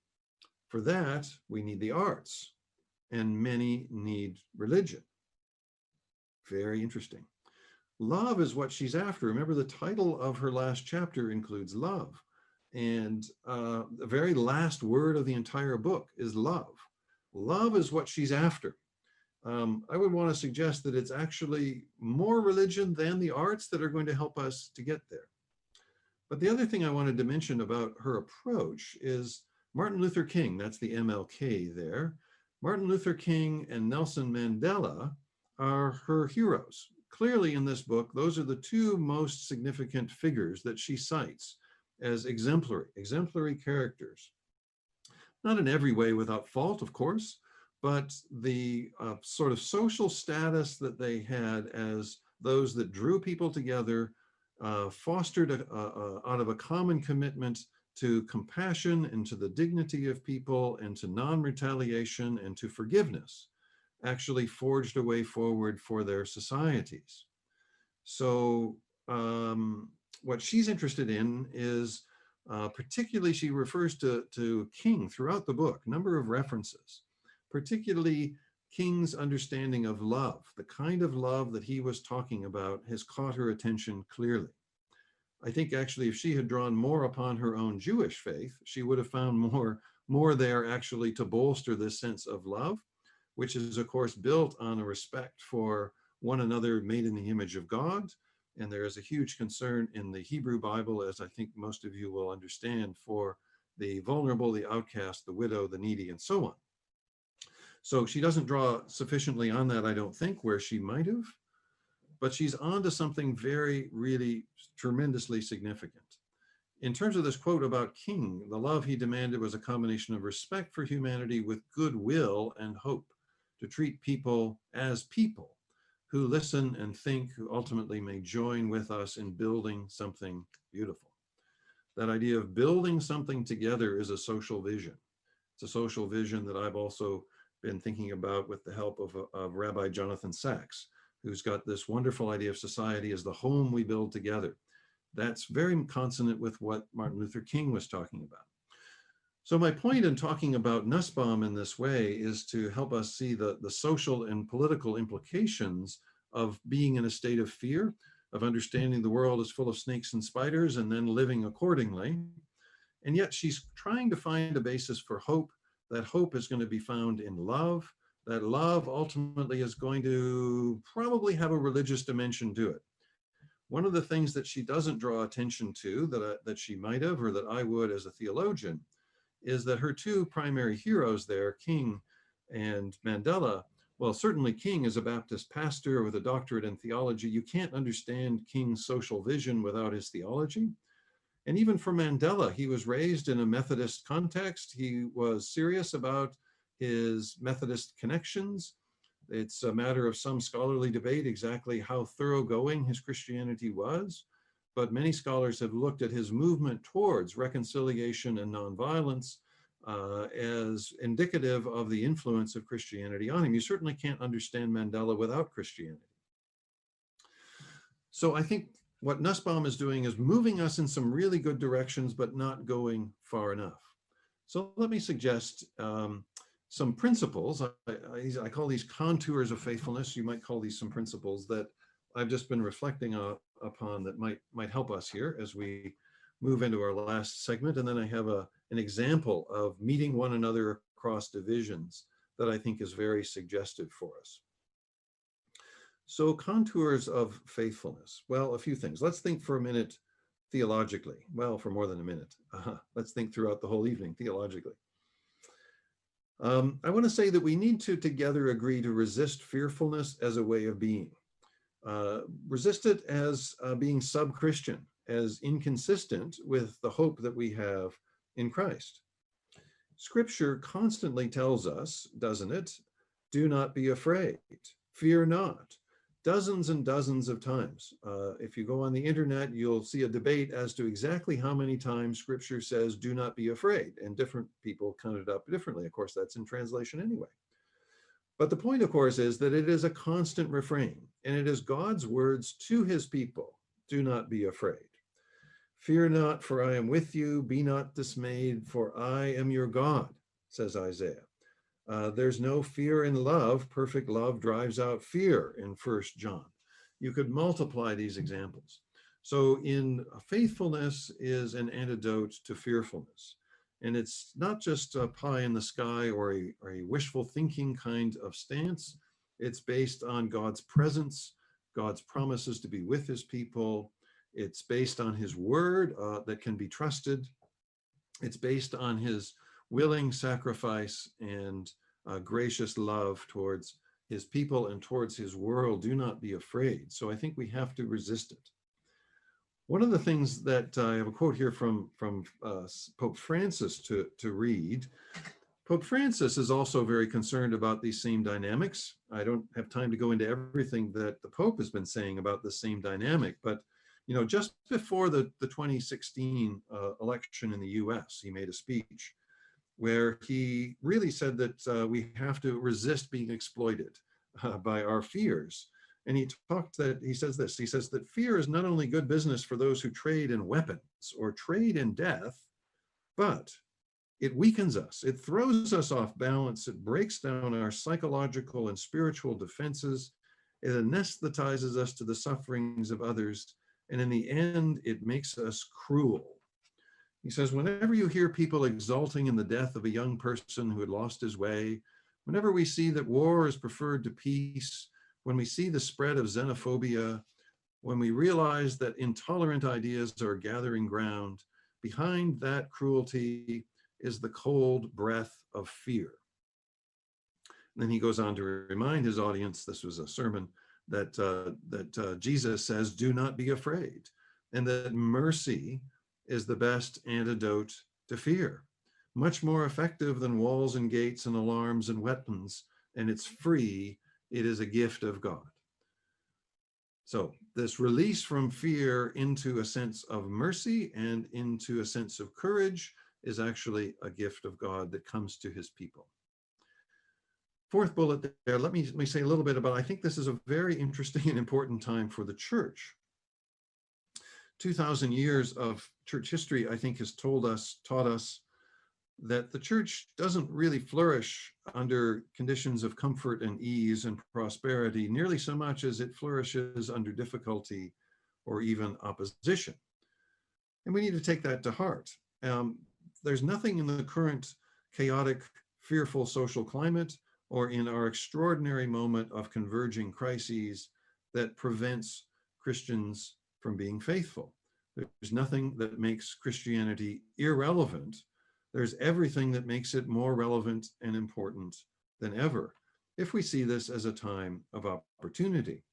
For that, we need the arts, and many need religion. Very interesting. Love is what she's after. Remember, the title of her last chapter includes love. And the very last word of the entire book is love. Love is what she's after. I would want to suggest that it's actually more religion than the arts that are going to help us to get there. But the other thing I wanted to mention about her approach is Martin Luther King. That's the MLK there. Martin Luther King and Nelson Mandela are her heroes. Clearly in this book, those are the 2 most significant figures that she cites as exemplary characters. Not in every way without fault, of course, but the sort of social status that they had as those that drew people together, fostered out of a common commitment to compassion and to the dignity of people and to non-retaliation and to forgiveness, actually forged a way forward for their societies. So what she's interested in is, particularly she refers to King throughout the book, number of references, particularly King's understanding of love. The kind of love that he was talking about has caught her attention clearly. I think actually if she had drawn more upon her own Jewish faith, she would have found more more there actually to bolster this sense of love, which is, of course, built on a respect for one another made in the image of God. And there is a huge concern in the Hebrew Bible, as I think most of you will understand, for the vulnerable, the outcast, the widow, the needy, and so on. So she doesn't draw sufficiently on that, I don't think, where she might have, but she's onto something very, really tremendously significant. In terms of this quote about King, the love he demanded was a combination of respect for humanity with goodwill and hope, to treat people as people who listen and think, who ultimately may join with us in building something beautiful. That idea of building something together is a social vision. It's a social vision that I've also been thinking about with the help of Rabbi Jonathan Sachs, who's got this wonderful idea of society as the home we build together. That's very consonant with what Martin Luther King was talking about. So my point in talking about Nussbaum in this way is to help us see the social and political implications of being in a state of fear, of understanding the world is full of snakes and spiders and then living accordingly. And yet she's trying to find a basis for hope. That hope is going to be found in love. That love ultimately is going to probably have a religious dimension to it. One of the things that she doesn't draw attention to that she might have, or that I would as a theologian, is that her two primary heroes there, King and Mandela, well, certainly King is a Baptist pastor with a doctorate in theology. You can't understand King's social vision without his theology. And even for Mandela, he was raised in a Methodist context. He was serious about his Methodist connections. It's a matter of some scholarly debate exactly how thoroughgoing his Christianity was, but many scholars have looked at his movement towards reconciliation and nonviolence as indicative of the influence of Christianity on him. You certainly can't understand Mandela without Christianity. So I think what Nussbaum is doing is moving us in some really good directions, but not going far enough. So let me suggest some principles. I call these contours of faithfulness. You might call these some principles that I've just been reflecting upon that might help us here as we move into our last segment. And then I have an example of meeting one another across divisions that I think is very suggestive for us. So contours of faithfulness. Well, a few things. Let's think for a minute theologically. Well, for more than a minute. Let's think throughout the whole evening theologically. I want to say that we need to together agree to resist fearfulness as a way of being. Resist it as being sub-Christian, as inconsistent with the hope that we have in Christ. Scripture constantly tells us, doesn't it? Do not be afraid. Fear not. Dozens and dozens of times. If you go on the internet, you'll see a debate as to exactly how many times Scripture says, do not be afraid. And different people count it up differently. Of course, that's in translation anyway. But the point, of course, is that it is a constant refrain, and it is God's words to his people. Do not be afraid. Fear not, for I am with you. Be not dismayed, for I am your God, says Isaiah. There's no fear in love. Perfect love drives out fear in 1 John. You could multiply these examples. So in faithfulness is an antidote to fearfulness. And it's not just a pie in the sky or a wishful thinking kind of stance. It's based on God's presence, God's promises to be with his people. It's based on his word that can be trusted. It's based on his willing sacrifice and gracious love towards his people and towards his world. Do not be afraid. So I think we have to resist it. One of the things that I have a quote here from Pope Francis to read. Pope Francis is also very concerned about these same dynamics. I don't have time to go into everything that the Pope has been saying about the same dynamic, but just before the 2016 election in the US, he made a speech where he really said that we have to resist being exploited by our fears. And he says that fear is not only good business for those who trade in weapons or trade in death, but it weakens us. It throws us off balance. It breaks down our psychological and spiritual defenses. It anesthetizes us to the sufferings of others. And in the end, it makes us cruel. He says, whenever you hear people exulting in the death of a young person who had lost his way, whenever we see that war is preferred to peace, when we see the spread of xenophobia, when we realize that intolerant ideas are gathering ground, behind that cruelty is the cold breath of fear. And then he goes on to remind his audience, this was a sermon, that Jesus says, do not be afraid, and that mercy is the best antidote to fear, much more effective than walls and gates and alarms and weapons, and it's free. It is a gift of God. So this release from fear into a sense of mercy and into a sense of courage is actually a gift of God that comes to his people. Fourth bullet there, let me say a little bit about, I think this is a very interesting and important time for the church. 2,000 years of church history, I think, has taught us that the church doesn't really flourish under conditions of comfort and ease and prosperity nearly so much as it flourishes under difficulty or even opposition. And we need to take that to heart. There's nothing in the current chaotic, fearful social climate or in our extraordinary moment of converging crises that prevents Christians from being faithful. There's nothing that makes Christianity irrelevant. There's everything that makes it more relevant and important than ever, if we see this as a time of opportunity.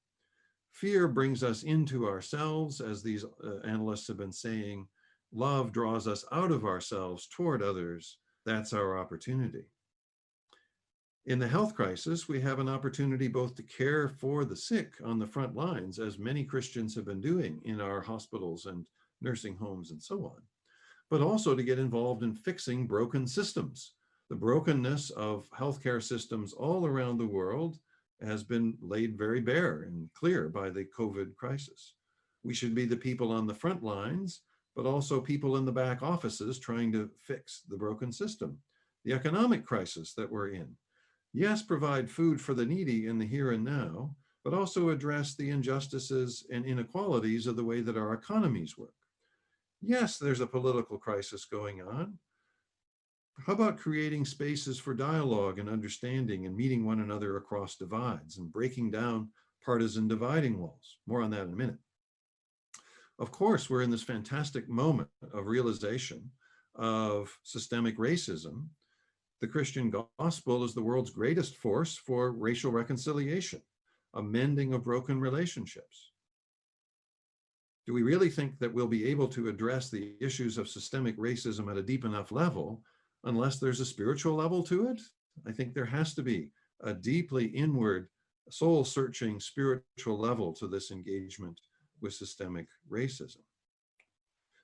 Fear brings us into ourselves, as these analysts have been saying. Love draws us out of ourselves toward others. That's our opportunity. In the health crisis, we have an opportunity both to care for the sick on the front lines, as many Christians have been doing in our hospitals and nursing homes and so on, but also to get involved in fixing broken systems. The brokenness of healthcare systems all around the world has been laid very bare and clear by the COVID crisis. We should be the people on the front lines, but also people in the back offices trying to fix the broken system. The economic crisis that we're in. Yes, provide food for the needy in the here and now, but also address the injustices and inequalities of the way that our economies work. Yes, there's a political crisis going on. How about creating spaces for dialogue and understanding and meeting one another across divides and breaking down partisan dividing walls? More on that in a minute. Of course, we're in this fantastic moment of realization of systemic racism. The Christian gospel is the world's greatest force for racial reconciliation, a mending of broken relationships. Do we really think that we'll be able to address the issues of systemic racism at a deep enough level unless there's a spiritual level to it? I think there has to be a deeply inward, soul-searching spiritual level to this engagement with systemic racism.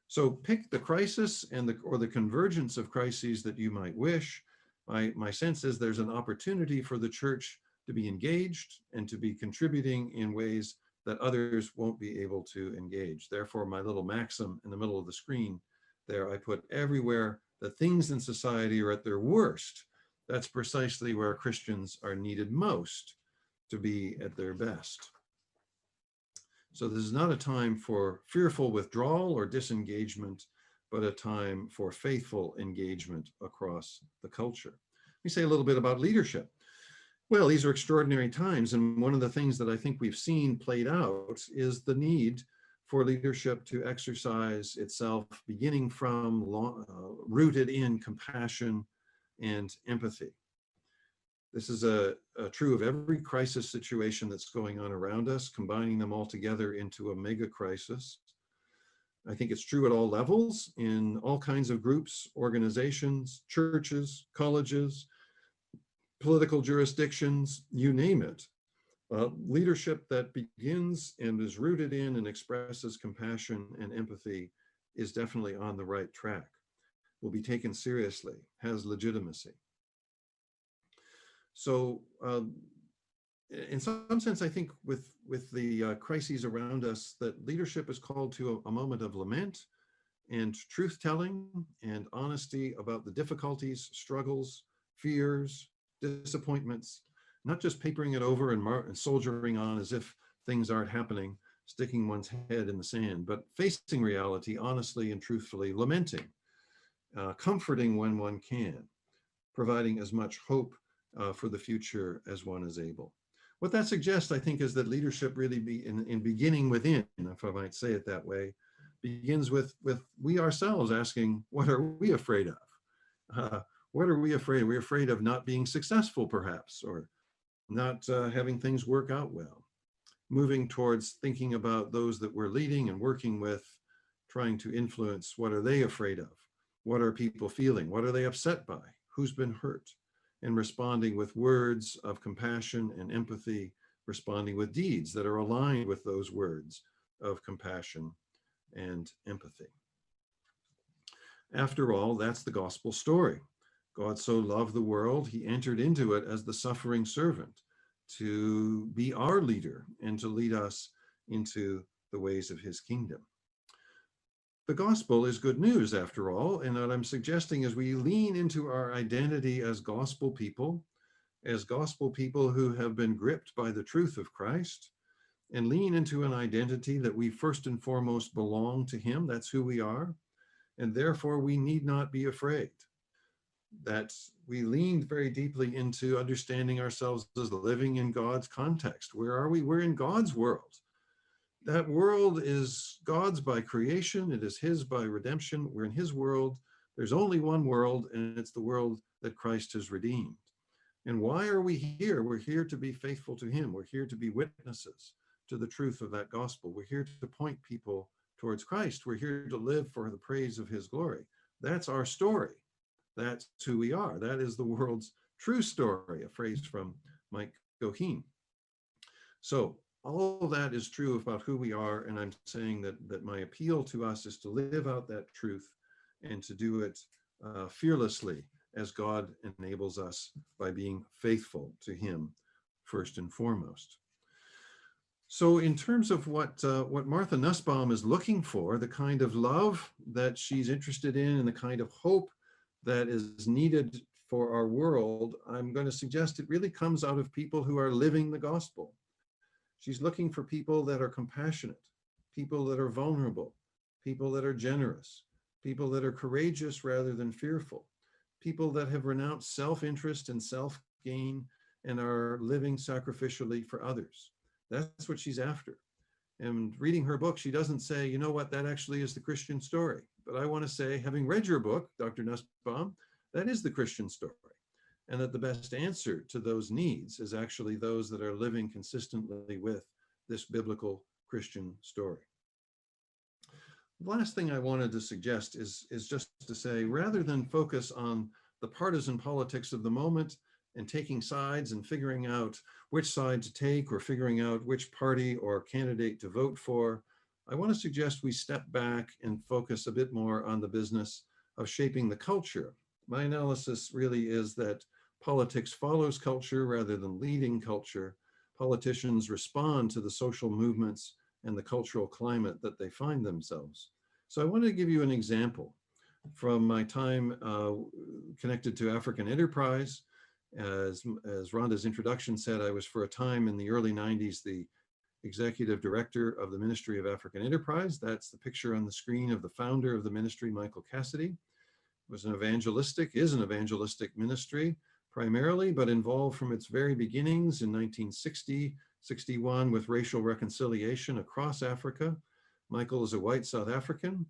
So pick the crisis or the convergence of crises that you might wish. My sense is there's an opportunity for the church to be engaged and to be contributing in ways that others won't be able to engage. Therefore, my little maxim in the middle of the screen there, I put everywhere that things in society are at their worst. That's precisely where Christians are needed most to be at their best. So this is not a time for fearful withdrawal or disengagement, but a time for faithful engagement across the culture. Let me say a little bit about leadership. Well, these are extraordinary times, and one of the things that I think we've seen played out is the need for leadership to exercise itself, beginning from rooted in compassion and empathy. This is true of every crisis situation that's going on around us, combining them all together into a mega crisis. I think it's true at all levels, in all kinds of groups, organizations, churches, colleges, political jurisdictions, you name it. Leadership that begins and is rooted in and expresses compassion and empathy is definitely on the right track, will be taken seriously, has legitimacy. So in some sense, I think with the crises around us, that leadership is called to a moment of lament and truth-telling and honesty about the difficulties, struggles, fears, disappointments, not just papering it over and soldiering on as if things aren't happening, sticking one's head in the sand, but facing reality honestly and truthfully, lamenting comforting when one can, providing as much hope for the future as one is able. What that suggests, I think, is that leadership really in beginning within, if I might say it that way, begins with we ourselves asking, what are we afraid of? What are we afraid of? We're afraid of not being successful, perhaps, or not having things work out well. Moving towards thinking about those that we're leading and working with, trying to influence, what are they afraid of? What are people feeling? What are they upset by? Who's been hurt? And responding with words of compassion and empathy, responding with deeds that are aligned with those words of compassion and empathy. After all, that's the gospel story. God so loved the world, he entered into it as the suffering servant to be our leader and to lead us into the ways of his kingdom. The gospel is good news, after all, and what I'm suggesting is we lean into our identity as gospel people who have been gripped by the truth of Christ, and lean into an identity that we first and foremost belong to him. That's who we are, and therefore we need not be afraid. That we leaned very deeply into understanding ourselves as living in God's context. Where are we? We're in God's world. That world is God's by creation. It is his by redemption. We're in his world. There's only one world, and it's the world that Christ has redeemed. And why are we here? We're here to be faithful to him. We're here to be witnesses to the truth of that gospel. We're here to point people towards Christ. We're here to live for the praise of his glory. That's our story. That's who we are. That is the world's true story, a phrase from Mike Goheen. So all of that is true about who we are, and I'm saying that my appeal to us is to live out that truth and to do it fearlessly as God enables us by being faithful to him first and foremost. So in terms of what Martha Nussbaum is looking for, the kind of love that she's interested in and the kind of hope that is needed for our world, I'm going to suggest it really comes out of people who are living the gospel. She's looking for people that are compassionate, people that are vulnerable, people that are generous, people that are courageous rather than fearful, people that have renounced self-interest and self-gain and are living sacrificially for others. That's what she's after. And reading her book, she doesn't say, you know what, that actually is the Christian story. But I want to say, having read your book, Dr. Nussbaum, that is the Christian story. And that the best answer to those needs is actually those that are living consistently with this biblical Christian story. The last thing I wanted to suggest is just to say, rather than focus on the partisan politics of the moment and taking sides and figuring out which side to take or figuring out which party or candidate to vote for, I want to suggest we step back and focus a bit more on the business of shaping the culture. My analysis really is that politics follows culture rather than leading culture. Politicians respond to the social movements and the cultural climate that they find themselves. So I wanted to give you an example from my time connected to African enterprise. As Rhonda's introduction said, I was for a time in the early 90s the executive director of the Ministry of African Enterprise. That's the picture on the screen of the founder of the ministry, Michael Cassidy. Is an evangelistic ministry primarily, but involved from its very beginnings in 1960, 61 with racial reconciliation across Africa. Michael is a white South African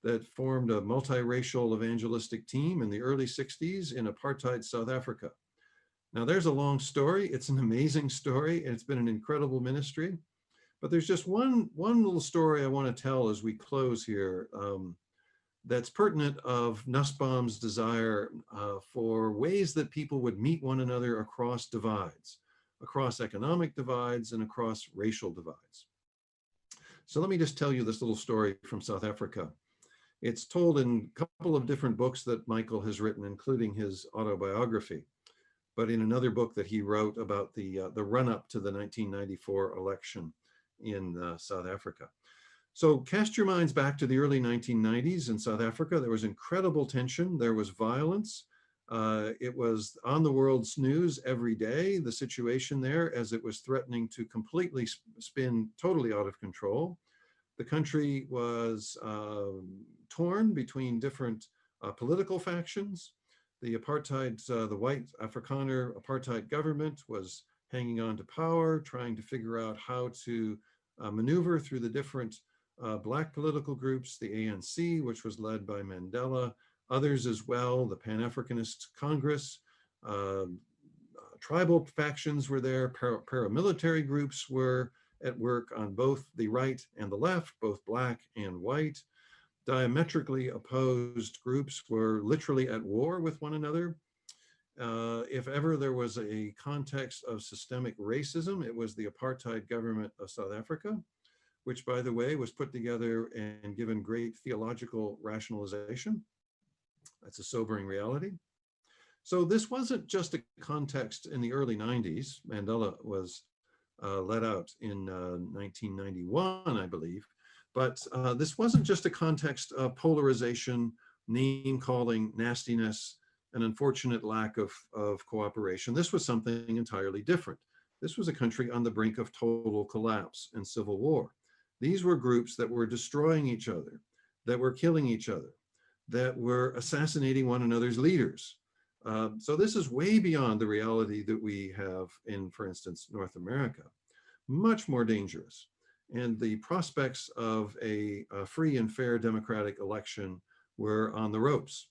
that formed a multiracial evangelistic team in the early 60s in apartheid South Africa. Now there's a long story. It's an amazing story, and it's been an incredible ministry. But there's just one little story I want to tell as we close here that's pertinent of Nussbaum's desire for ways that people would meet one another across divides, across economic divides and across racial divides. So let me just tell you this little story from South Africa. It's told in a couple of different books that Michael has written, including his autobiography, but in another book that he wrote about the run-up to the 1994 election in South Africa. So cast your minds back to the early 1990s in South Africa. There was incredible tension. There was violence. It was on the world's news every day, the situation there, as it was threatening to completely spin totally out of control. The country was torn between different political factions. The apartheid, the white Afrikaner apartheid government was hanging on to power, trying to figure out how to maneuver through the different Black political groups, the ANC, which was led by Mandela, others as well, the Pan-Africanist Congress, tribal factions were there, paramilitary groups were at work on both the right and the left, both Black and white. Diametrically opposed groups were literally at war with one another. If ever there was a context of systemic racism, it was the apartheid government of South Africa, which, by the way, was put together and given great theological rationalization. That's a sobering reality. So this wasn't just a context in the early 90s. Mandela was let out in 1991, I believe. But this wasn't just a context of polarization, name-calling, nastiness, an unfortunate lack of cooperation. This was something entirely different. This was a country on the brink of total collapse and civil war. These were groups that were destroying each other, that were killing each other, that were assassinating one another's leaders. So this is way beyond the reality that we have in, for instance, North America. Much more dangerous. And the prospects of a free and fair democratic election were on the ropes.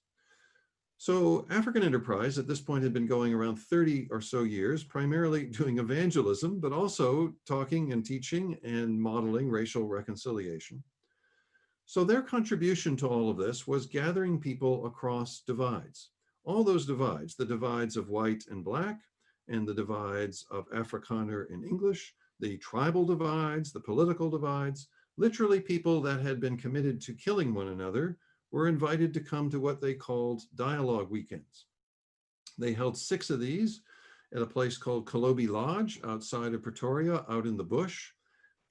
So African Enterprise at this point had been going around 30 or so years, primarily doing evangelism, but also talking and teaching and modeling racial reconciliation. So their contribution to all of this was gathering people across divides. All those divides, the divides of white and Black, and the divides of Afrikaner and English, the tribal divides, the political divides, literally people that had been committed to killing one another were invited to come to what they called dialogue weekends. They held 6 of these at a place called Kolobi Lodge outside of Pretoria, out in the bush.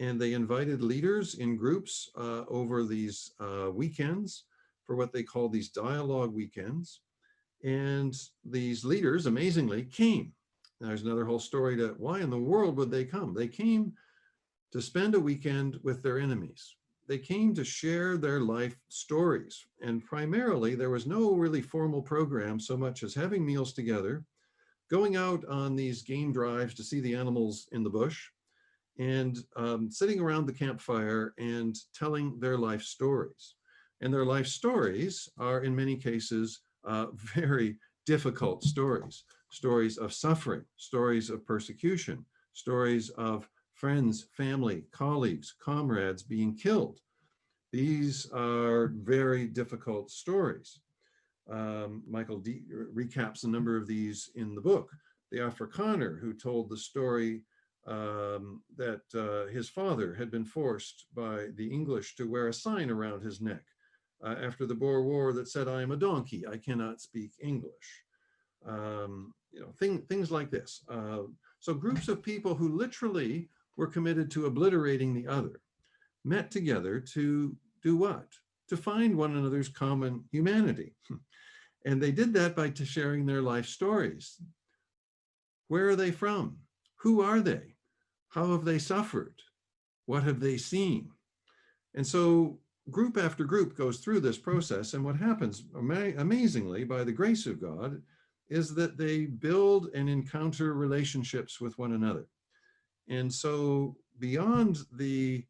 And they invited leaders in groups over these weekends for what they called these dialogue weekends. And these leaders, amazingly, came. There's another whole story to why in the world would they come? They came to spend a weekend with their enemies. They came to share their life stories. And primarily, there was no really formal program so much as having meals together, going out on these game drives to see the animals in the bush, and sitting around the campfire and telling their life stories. And their life stories are, in many cases, very difficult stories. Stories of suffering, stories of persecution, stories of friends, family, colleagues, comrades being killed. These are very difficult stories. Michael recaps a number of these in the book. The Afrikaner who told the story that his father had been forced by the English to wear a sign around his neck after the Boer War that said, "I am a donkey, I cannot speak English." Things like this. So groups of people who literally were committed to obliterating the other met together to do what? To find one another's common humanity. And they did that by sharing their life stories. Where are they from? Who are they? How have they suffered? What have they seen? And so group after group goes through this process. And what happens, amazingly, by the grace of God, is that they build and encounter relationships with one another. And so beyond the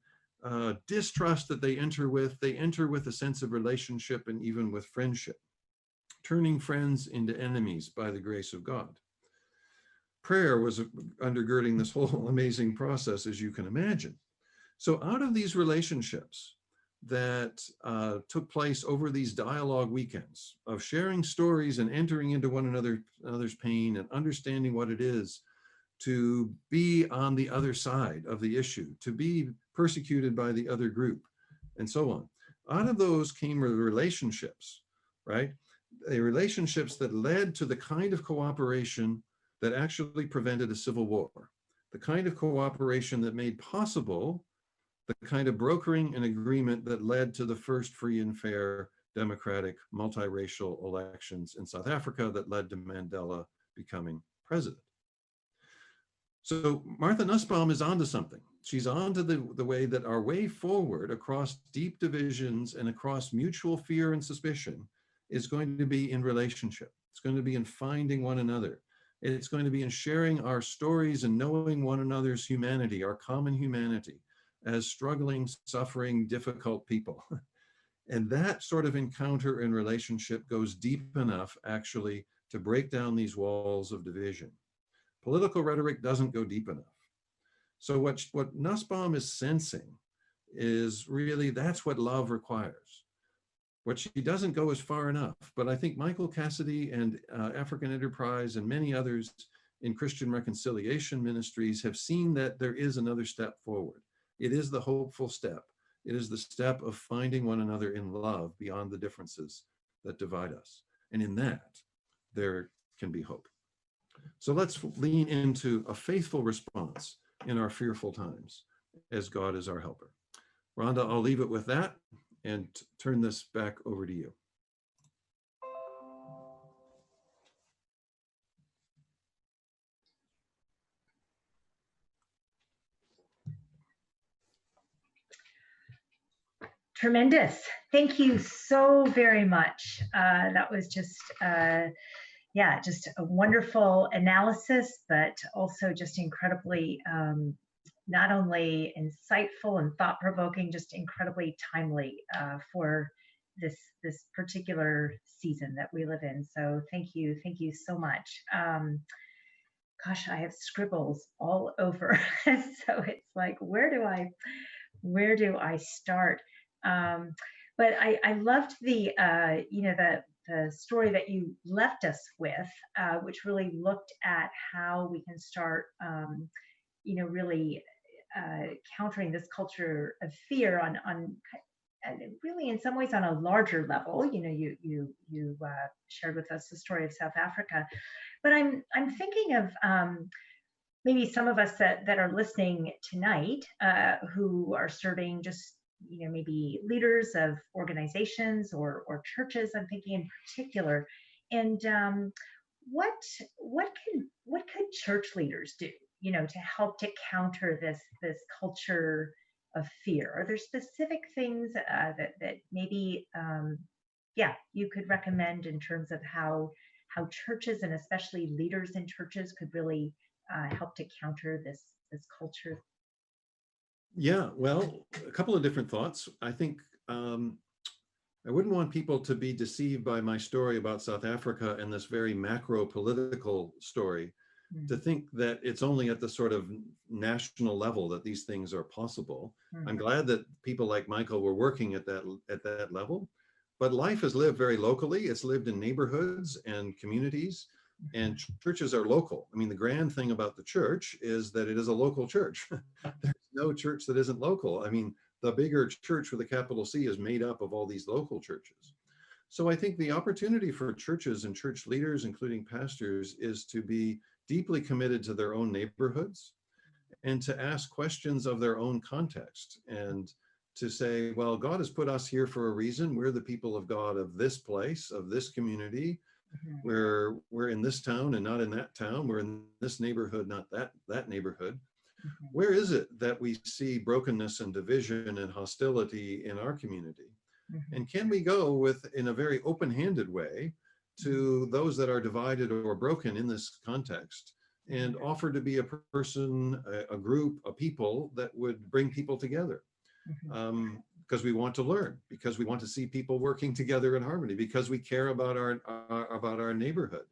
distrust that they enter with a sense of relationship and even with friendship, turning friends into enemies by the grace of God. Prayer was undergirding this whole amazing process, as you can imagine. So out of these relationships that took place over these dialogue weekends of sharing stories and entering into one another's pain and understanding what it is to be on the other side of the issue, to be persecuted by the other group, and so on. Out of those came relationships, right? The relationships that led to the kind of cooperation that actually prevented a civil war, the kind of cooperation that made possible the kind of brokering and agreement that led to the first free and fair democratic multiracial elections in South Africa that led to Mandela becoming president. So Martha Nussbaum is onto something. She's onto the way that our way forward across deep divisions and across mutual fear and suspicion is going to be in relationship. It's going to be in finding one another. It's going to be in sharing our stories and knowing one another's humanity, our common humanity, as struggling, suffering, difficult people. And that sort of encounter and relationship goes deep enough, actually, to break down these walls of division. Political rhetoric doesn't go deep enough. So what Nussbaum is sensing is really, that's what love requires. What she doesn't go is far enough. But I think Michael Cassidy and African Enterprise and many others in Christian reconciliation ministries have seen that there is another step forward. It is the hopeful step. It is the step of finding one another in love beyond the differences that divide us. And in that, there can be hope. So let's lean into a faithful response in our fearful times as God is our helper. Rhonda, I'll leave it with that and turn this back over to you. Tremendous. Thank you so very much. That was just, yeah, just a wonderful analysis, but also just incredibly, not only insightful and thought-provoking, just incredibly timely for this particular season that we live in. So thank you so much. Gosh, I have scribbles all over, so it's like, where do I start? But I loved the the story that you left us with, which really looked at how we can start, really countering this culture of fear on really in some ways on a larger level. You shared with us the story of South Africa, but I'm thinking of maybe some of us that are listening tonight who are serving just maybe leaders of organizations or churches. I'm thinking in particular, and what could church leaders do, to help to counter this culture of fear? Are there specific things that maybe you could recommend in terms of how churches and especially leaders in churches could really help to counter this culture? Yeah, well, a couple of different thoughts. I think I wouldn't want people to be deceived by my story about South Africa and this very macro political story, to think that it's only at the sort of national level that these things are possible. I'm glad that people like Michael were working at that level, but life is lived very locally. It's lived in neighborhoods and communities, and churches are local. I mean, the grand thing about the church is that it is a local church. There's no church that isn't local. I mean, the bigger church with a capital C is made up of all these local churches. So I think the opportunity for churches and church leaders, including pastors, is to be deeply committed to their own neighborhoods and to ask questions of their own context and to say, well, God has put us here for a reason. We're the people of God of this place, of this community. We're in this town and not in that town. We're in this neighborhood, not that neighborhood. Where is it that we see brokenness and division and hostility in our community? And can we go in a very open-handed way to those that are divided or broken in this context and offer to be a person, a group, a people that would bring people together? Because we want to learn, because we want to see people working together in harmony, because we care about our neighborhood.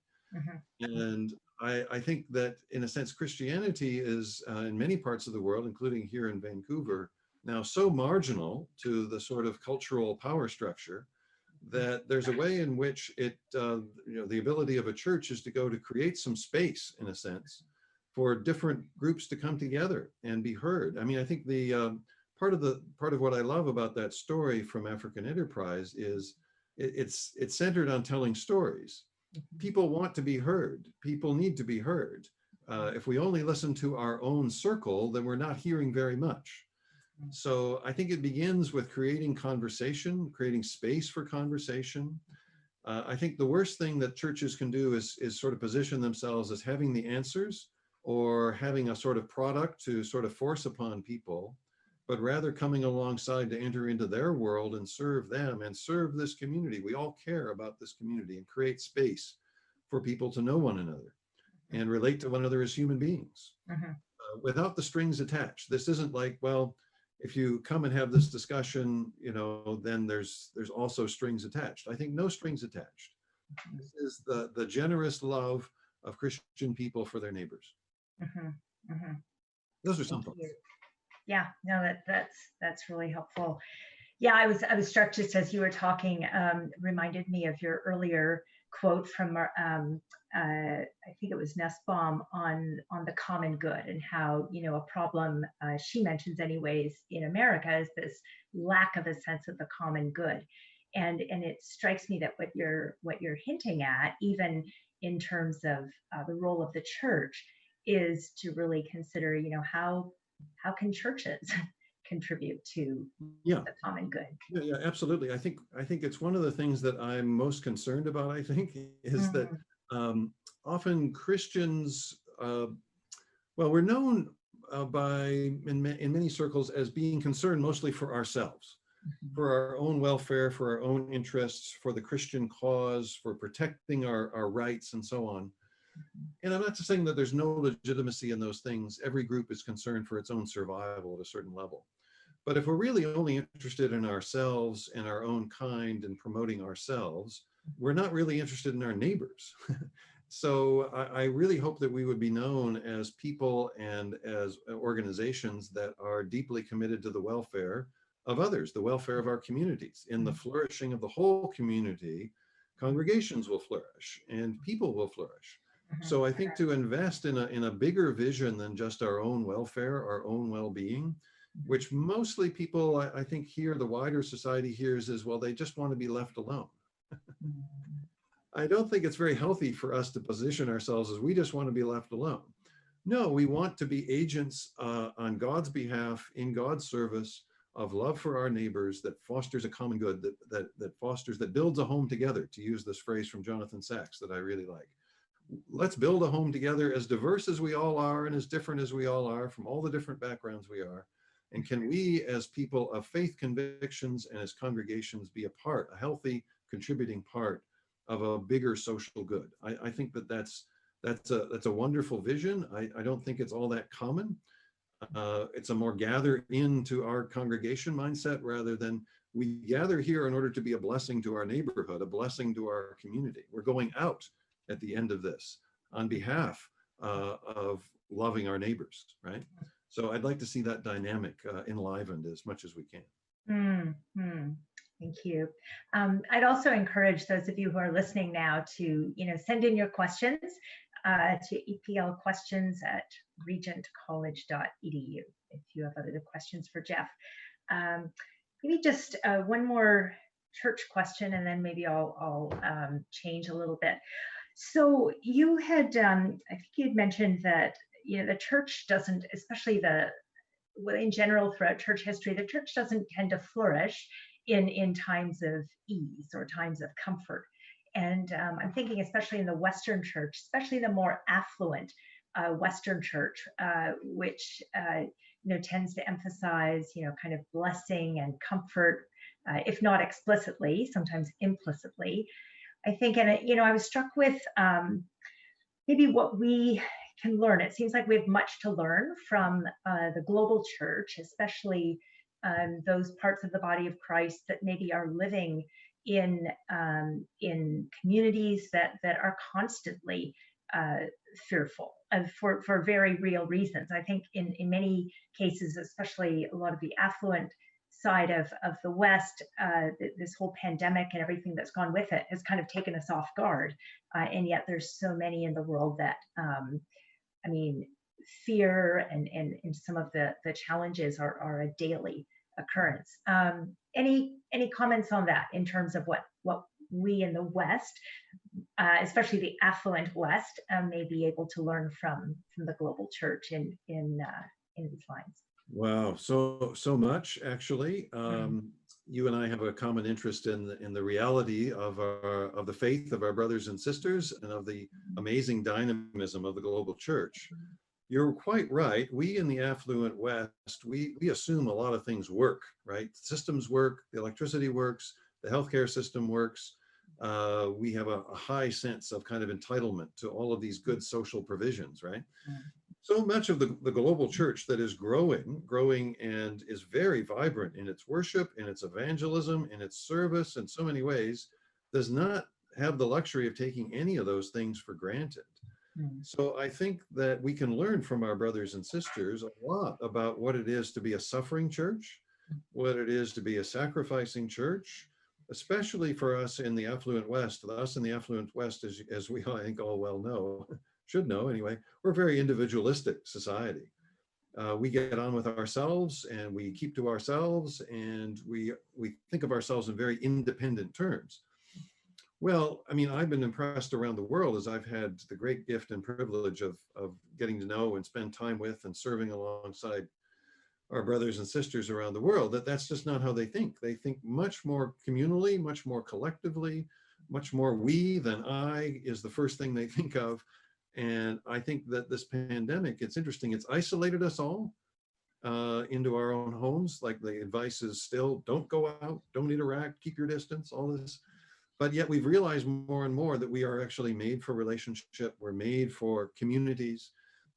And I think that in a sense, Christianity is in many parts of the world, including here in Vancouver, now so marginal to the sort of cultural power structure that there's a way in which the ability of a church is to go to create some space, in a sense, for different groups to come together and be heard. I mean, I think the part of what I love about that story from African Enterprise is it's centered on telling stories. People want to be heard. People need to be heard. If we only listen to our own circle, then we're not hearing very much. So I think it begins with creating conversation, creating space for conversation. I think the worst thing that churches can do is sort of position themselves as having the answers or having a sort of product to sort of force upon people. but rather coming alongside to enter into their world and serve them and serve this community. We all care about this community and create space for people to know one another and relate to one another as human beings without the strings attached. This isn't like, well, if you come and have this discussion, then there's also strings attached. I think no strings attached. This is the generous love of Christian people for their neighbors. Those are some thoughts. Yeah, no, that's really helpful. Yeah, I was struck just as you were talking, reminded me of your earlier quote from I think it was Nussbaum on the common good, and how a problem she mentions anyways in America is this lack of a sense of the common good, and it strikes me that what you're hinting at, even in terms of the role of the church, is to really consider how can churches contribute to the common good. Yeah, absolutely. I think it's one of the things that I'm most concerned about, I think, is that often Christians, we're known in many circles as being concerned mostly for ourselves, for our own welfare, for our own interests, for the Christian cause, for protecting our rights and so on. And I'm not saying that there's no legitimacy in those things. Every group is concerned for its own survival at a certain level. But if we're really only interested in ourselves and our own kind and promoting ourselves, we're not really interested in our neighbors. So I really hope that we would be known as people and as organizations that are deeply committed to the welfare of others, the welfare of our communities. In the flourishing of the whole community, congregations will flourish and people will flourish. So I think to invest in a bigger vision than just our own welfare, our own well-being, which mostly people, I think here, the wider society hears is, well, they just want to be left alone. I don't think it's very healthy for us to position ourselves as we just want to be left alone. No, we want to be agents on God's behalf, in God's service, of love for our neighbors, that fosters a common good, that builds a home together, to use this phrase from Jonathan Sachs that I really like. Let's build a home together, as diverse as we all are and as different as we all are, from all the different backgrounds we are. And can we, as people of faith convictions and as congregations, be a healthy, contributing part of a bigger social good? I think that's a wonderful vision. I don't think it's all that common. It's a more gather into our congregation mindset, rather than we gather here in order to be a blessing to our neighborhood, a blessing to our community. We're going out at the end of this on behalf of loving our neighbors, right? So I'd like to see that dynamic enlivened as much as we can. Thank you. I'd also encourage those of you who are listening now to, send in your questions to eplquestions@regentcollege.edu if you have other questions for Jeff. Maybe just one more church question, and then maybe I'll change a little bit. So you had, I think you'd mentioned that, the church doesn't, especially in general throughout church history, the church doesn't tend to flourish in times of ease or times of comfort. And I'm thinking especially in the Western church, especially the more affluent Western church, which tends to emphasize, kind of blessing and comfort, if not explicitly, sometimes implicitly. I think, and I was struck with maybe what we can learn. It seems like we have much to learn from the global church, especially those parts of the body of Christ that maybe are living in communities that are constantly fearful for very real reasons. I think in many cases, especially a lot of the affluent side of the West, this whole pandemic and everything that's gone with it has kind of taken us off guard. And yet there's so many in the world that, fear and some of the challenges are a daily occurrence. Any comments on that in terms of what we in the West, especially the affluent West, may be able to learn from the global church in these lines? Wow, so much actually. You and I have a common interest in the reality of the faith of our brothers and sisters, and of the amazing dynamism of the global church. You're quite right. We in the affluent West, we assume a lot of things work, right? Systems work, the electricity works, the healthcare system works. We have a high sense of kind of entitlement to all of these good social provisions, right? So much of the global church that is growing and is very vibrant in its worship, in its evangelism, in its service, in so many ways, does not have the luxury of taking any of those things for granted. So I think that we can learn from our brothers and sisters a lot about what it is to be a suffering church, what it is to be a sacrificing church, especially for us in the affluent West. Us in the affluent West, as we I think all well know, should know anyway, we're a very individualistic society. We get on with ourselves and we keep to ourselves, and we think of ourselves in very independent terms. Well, I mean, I've been impressed around the world as I've had the great gift and privilege of getting to know and spend time with and serving alongside our brothers and sisters around the world, that that's just not how they think. They think much more communally, much more collectively, much more we than I is the first thing they think of. And I think that this pandemic, it's interesting, it's isolated us all into our own homes. Like the advice is still, don't go out, don't interact, keep your distance, all this. But yet we've realized more and more that we are actually made for relationship. We're made for communities.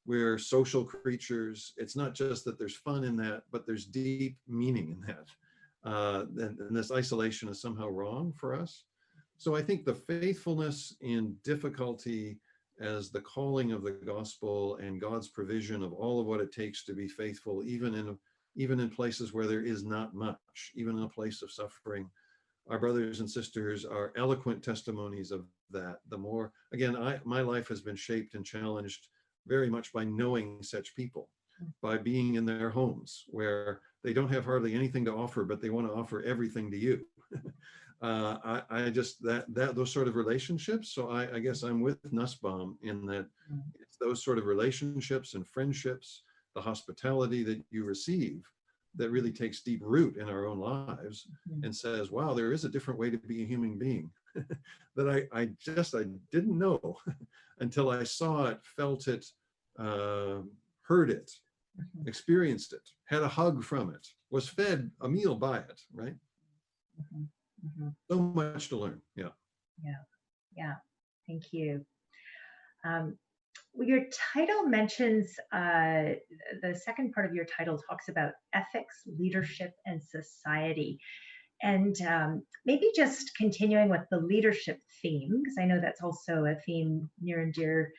We're social creatures. It's not just that there's fun in that, but there's deep meaning in that. And this isolation is somehow wrong for us. So I think the faithfulness in difficulty as the calling of the gospel and God's provision of all of what it takes to be faithful, even in places where there is not much, even in a place of suffering. Our brothers and sisters are eloquent testimonies of that. The more, again, my life has been shaped and challenged very much by knowing such people, by being in their homes where they don't have hardly anything to offer, but they want to offer everything to you. I just, those sort of relationships. So I guess I'm with Nussbaum in that it's those sort of relationships and friendships, the hospitality that you receive, that really takes deep root in our own lives and says, wow, there is a different way to be a human being that I didn't know until I saw it, felt it, heard it, experienced it, had a hug from it, was fed a meal by it, right? So much to learn. Yeah. Thank you. Well, your title mentions, the second part of your title talks about ethics, leadership, and society. And maybe just continuing with the leadership theme, because I know that's also a theme near and dear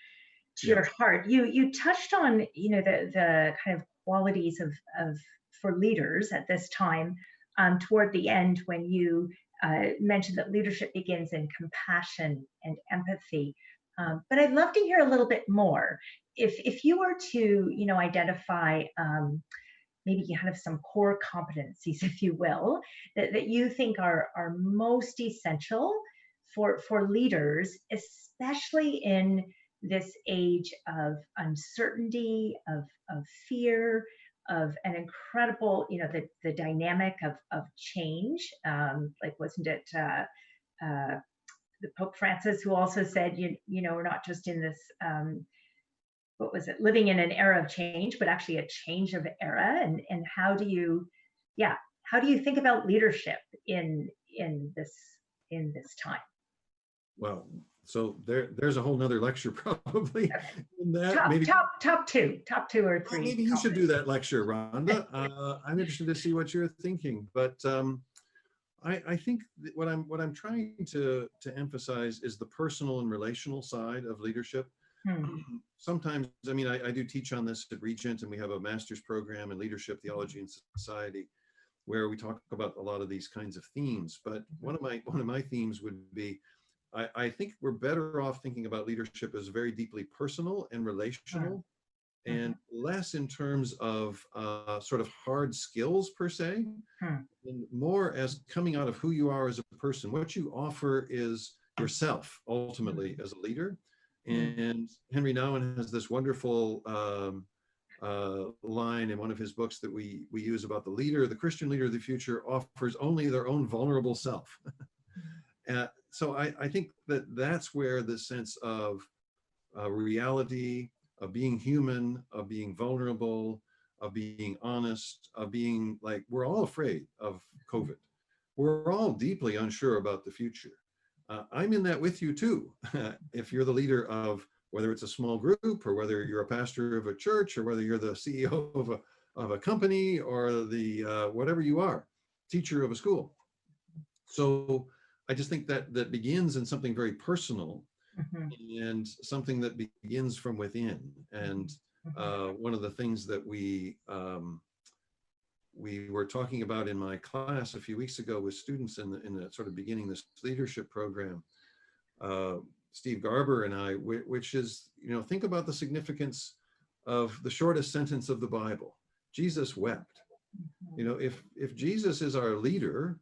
to your heart. You touched on, the kind of qualities of for leaders at this time toward the end when you mentioned that leadership begins in compassion and empathy. But I'd love to hear a little bit more. If you were to, identify maybe kind of some core competencies, if you will, that you think are most essential for leaders, especially in this age of uncertainty, of fear, of an incredible, the dynamic of change. Like, wasn't it the Pope Francis who also said, we're not just in this, what was it, living in an era of change, but actually a change of era. And how do you think about leadership in this time? Well, so there's a whole nother lecture probably. Okay. In that. Top two or three. Well, maybe you should do that lecture, Rhonda. I'm interested to see what you're thinking, but I think that what I'm trying to emphasize is the personal and relational side of leadership. Sometimes, I mean, I do teach on this at Regent, and we have a master's program in leadership, theology, and society, where we talk about a lot of these kinds of themes. But one of my themes would be, I think we're better off thinking about leadership as very deeply personal and relational, and less in terms of sort of hard skills per se, and more as coming out of who you are as a person. What you offer is yourself ultimately as a leader. And Henry Nouwen has this wonderful line in one of his books that we use about the Christian leader of the future offers only their own vulnerable self. So I think that's where the sense of reality, of being human, of being vulnerable, of being honest, of being like, we're all afraid of COVID. We're all deeply unsure about the future. I'm in that with you too. If you're the leader of, whether it's a small group or whether you're a pastor of a church or whether you're the CEO of a company or the whatever you are, teacher of a school. So I just think that that begins in something very personal and something that begins from within. And one of the things that we were talking about in my class a few weeks ago with students in the sort of beginning this leadership program, Steve Garber and I, which is, think about the significance of the shortest sentence of the Bible. Jesus wept. If Jesus is our leader,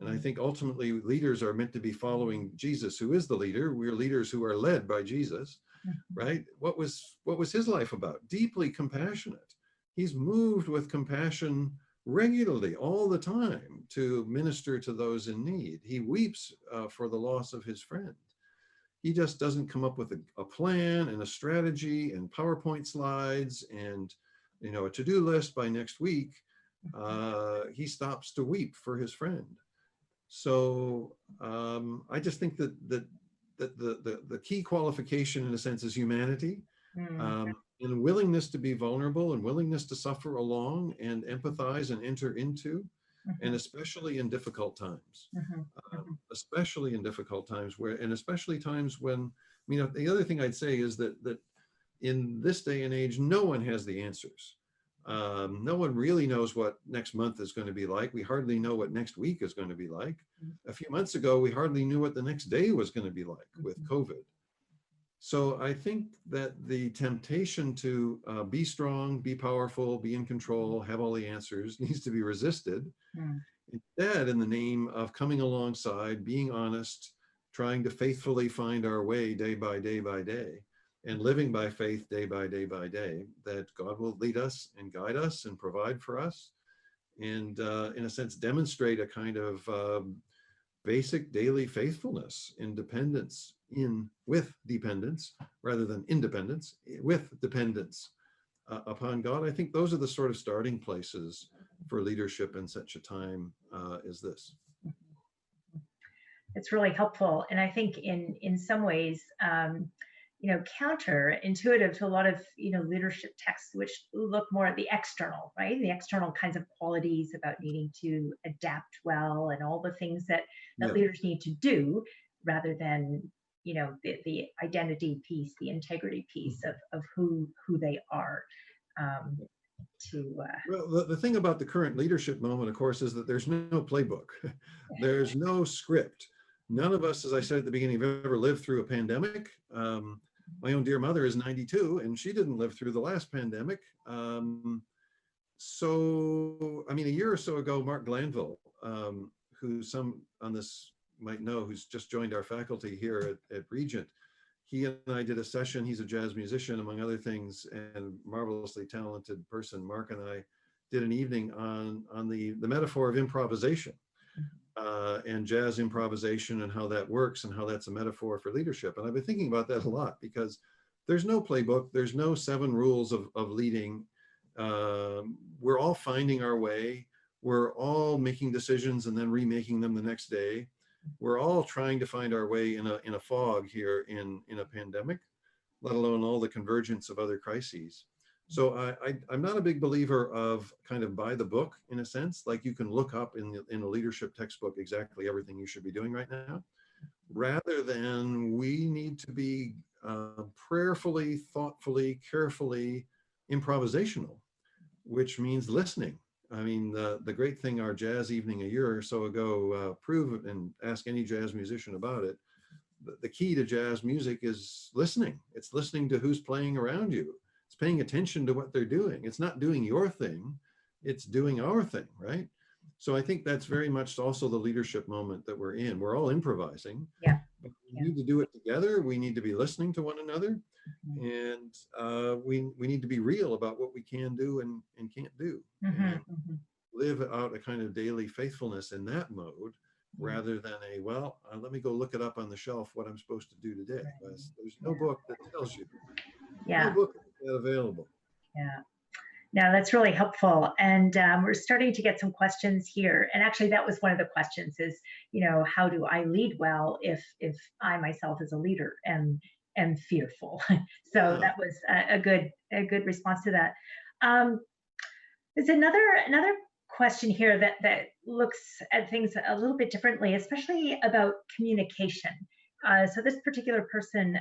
and I think ultimately leaders are meant to be following Jesus, who is the leader. We're leaders who are led by Jesus, right? What was his life about? Deeply compassionate. He's moved with compassion regularly, all the time, to minister to those in need. He weeps for the loss of his friend. He just doesn't come up with a plan and a strategy and PowerPoint slides and a to-do list by next week. He stops to weep for his friend. So I just think that the key qualification, in a sense, is humanity, and willingness to be vulnerable and willingness to suffer along and empathize and enter into, and especially in difficult times, especially in difficult times and especially times when, the other thing I'd say is that in this day and age, no one has the answers. No one really knows what next month is going to be like. We hardly know what next week is going to be like. A few months ago, we hardly knew what the next day was going to be like with COVID. So I think that the temptation to be strong, be powerful, be in control, have all the answers needs to be resisted. Instead, in the name of coming alongside, being honest, trying to faithfully find our way day by day by day, and living by faith day by day by day, that God will lead us and guide us and provide for us, and in a sense demonstrate a kind of basic daily faithfulness in dependence, with dependence rather than independence, with dependence upon God. I think those are the sort of starting places for leadership in such a time as this. It's really helpful, and I think in some ways, counterintuitive to a lot of leadership texts, which look more at the external, right? The external kinds of qualities about needing to adapt well and all the things that leaders need to do, rather than the identity piece, the integrity piece of who they are. Well, the thing about the current leadership moment, of course, is that there's no playbook. There's no script. None of us, as I said at the beginning, have ever lived through a pandemic. My own dear mother is 92, and she didn't live through the last pandemic. So, a year or so ago, Mark Glanville, who some on this might know, who's just joined our faculty here at Regent, he and I did a session. He's a jazz musician, among other things, and marvelously talented person. Mark and I did an evening on the metaphor of improvisation. And jazz improvisation and how that works and how that's a metaphor for leadership. And I've been thinking about that a lot, because there's no playbook, there's no 7 rules of leading. We're all finding our way. We're all making decisions and then remaking them the next day. We're all trying to find our way in a fog here in a pandemic, let alone all the convergence of other crises. So I'm not a big believer of kind of by the book, in a sense, like you can look up in a leadership textbook exactly everything you should be doing right now, rather than we need to be prayerfully, thoughtfully, carefully improvisational, which means listening. The great thing our jazz evening a year or so ago proved, and ask any jazz musician about it, the key to jazz music is listening. It's listening to who's playing around you. It's paying attention to what they're doing. It's not doing your thing, it's doing our thing, right? So I think that's very much also the leadership moment that we're in. We're all improvising. But we need to do it together. We need to be listening to one another. And we need to be real about what we can do and can't do. And live out a kind of daily faithfulness in that mode, rather than let me go look it up on the shelf what I'm supposed to do today. There's no book that tells you. No book that available. Yeah. No, that's really helpful. And we're starting to get some questions here. And actually, that was one of the questions is, how do I lead well if I myself as a leader am fearful? So Yeah. that was a good response to that. Um, there's another question here that looks at things a little bit differently, especially about communication. So this particular person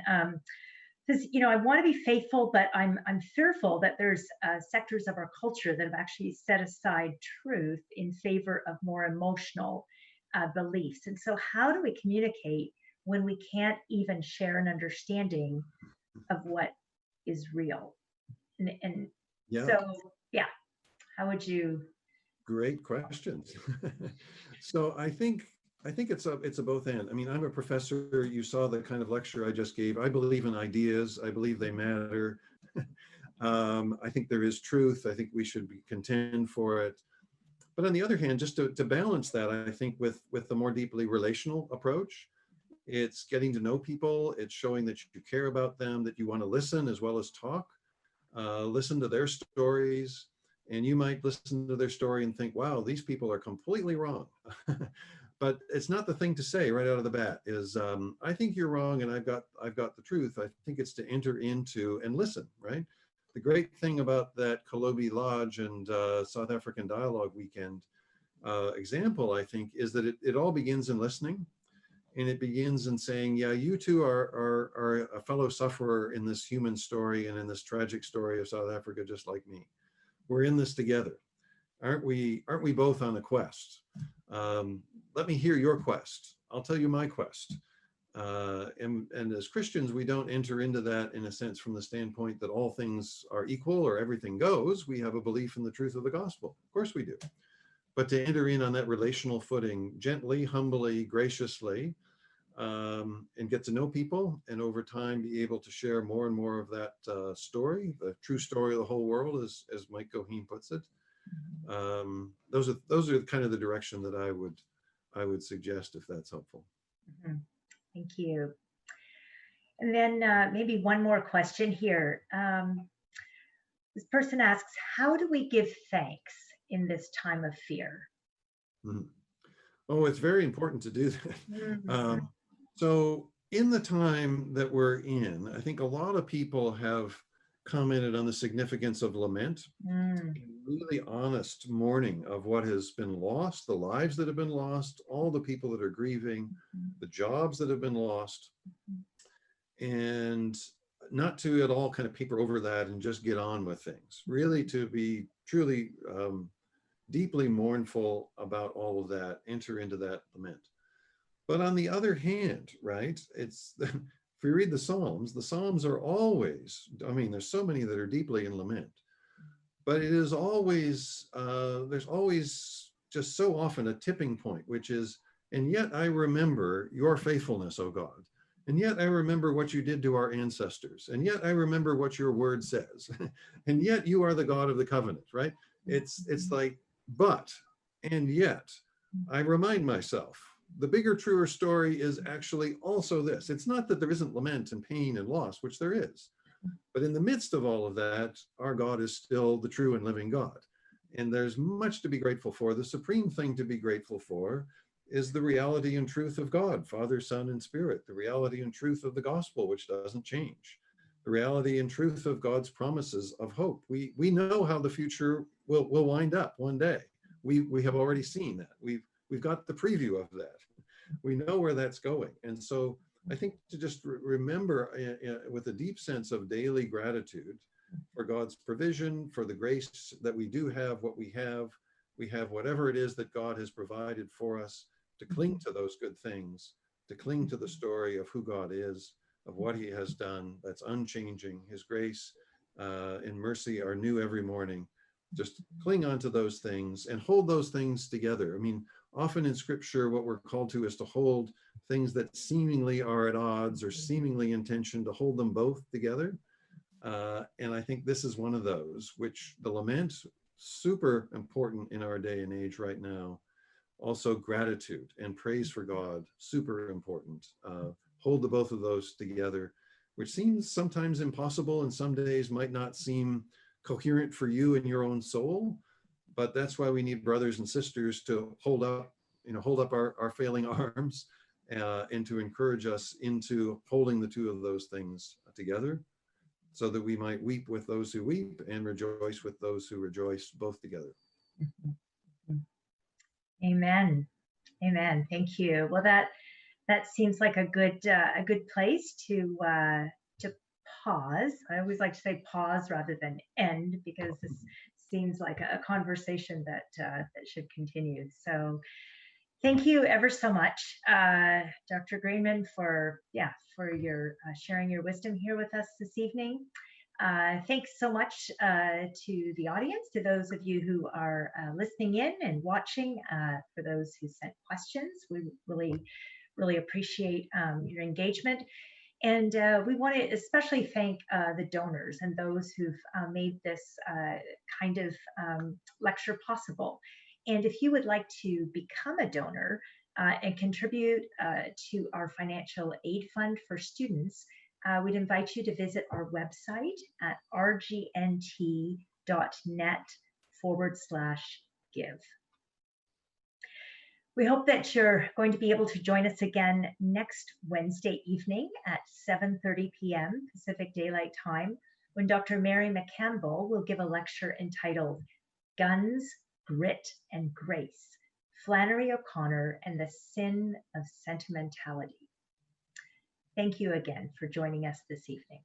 says, I want to be faithful, but I'm fearful that there's sectors of our culture that have actually set aside truth in favor of more emotional beliefs. And so, how do we communicate when we can't even share an understanding of what is real? And Yeah. so, yeah, how would you? Great questions. So I think it's a both and. I mean, I'm a professor. You saw the kind of lecture I just gave. I believe in ideas. I believe they matter. I think there is truth. I think we should be contend for it. But on the other hand, just to balance that, I think with the more deeply relational approach, it's getting to know people. It's showing that you care about them, that you want to listen as well as talk. Listen to their stories, and you might listen to their story and think, wow, these people are completely wrong. But it's not the thing to say right out of the bat is, I think you're wrong and I've got the truth. I think it's to enter into and listen, right? The great thing about that Kolobi Lodge and South African Dialogue Weekend example, I think, is that it all begins in listening. And it begins in saying, yeah, you too are a fellow sufferer in this human story and in this tragic story of South Africa, just like me. We're in this together. Aren't we both on a quest? Let me hear your quest. I'll tell you my quest. And as Christians, we don't enter into that in a sense from the standpoint that all things are equal or everything goes. We have a belief in the truth of the gospel. Of course we do. But to enter in on that relational footing, gently, humbly, graciously, and get to know people, and over time be able to share more and more of that story, the true story of the whole world, as Mike Goheen puts it. Those are kind of the direction that I would suggest, if that's helpful. Mm-hmm. Thank you. And then maybe one more question here. This person asks, how do we give thanks in this time of fear? Mm-hmm. Oh, it's very important to do that. Mm-hmm. So in the time that we're in, I think a lot of people have commented on the significance of lament, really honest mourning of what has been lost, the lives that have been lost, all the people that are grieving, the jobs that have been lost, and not to at all kind of paper over that and just get on with things, really to be truly deeply mournful about all of that, enter into that lament. But on the other hand, right, it's if we read the Psalms are always, I mean, there's so many that are deeply in lament, but it is always, there's always just so often a tipping point, which is, and yet I remember your faithfulness, O God. And yet I remember what you did to our ancestors. And yet I remember what your word says. And yet you are the God of the covenant, right? It's like, but, and yet I remind myself, the bigger, truer story is actually also this. It's not that there isn't lament and pain and loss, which there is. But in the midst of all of that, our God is still the true and living God. And there's much to be grateful for. The supreme thing to be grateful for is the reality and truth of God, Father, Son, and Spirit, the reality and truth of the gospel, which doesn't change, the reality and truth of God's promises of hope. We know how the future will wind up one day. We have already seen that. We've got the preview of that. We know where that's going. And so I think to just remember with a deep sense of daily gratitude for God's provision, for the grace that we do have what we have whatever it is that God has provided for us, to cling to those good things, to cling to the story of who God is, of what he has done, that's unchanging. His grace and mercy are new every morning. Just cling on to those things and hold those things together. I mean, often in scripture, what we're called to is to hold things that seemingly are at odds or seemingly in tension, to hold them both together. And I think this is one of those, which the lament, super important in our day and age right now. Also gratitude and praise for God, super important. Hold the both of those together. which seems sometimes impossible and some days might not seem coherent for you and your own soul. But that's why we need brothers and sisters to hold up, hold up our failing arms and to encourage us into holding the two of those things together, so that we might weep with those who weep and rejoice with those who rejoice, both together. Amen. Amen. Thank you. Well, that seems like a good place to pause. I always like to say pause rather than end, because this seems like a conversation that should continue. So thank you ever so much, Dr. Greenman, for your sharing your wisdom here with us this evening. Thanks so much to the audience, to those of you who are listening in and watching, for those who sent questions. We really appreciate your engagement. And we want to especially thank the donors and those who've made this kind of lecture possible. And if you would like to become a donor and contribute to our financial aid fund for students, we'd invite you to visit our website at rgnt.net/give. We hope that you're going to be able to join us again next Wednesday evening at 7:30 p.m. Pacific Daylight Time, when Dr. Mary McCampbell will give a lecture entitled Guns, Grit, and Grace, Flannery O'Connor and the Sin of Sentimentality. Thank you again for joining us this evening.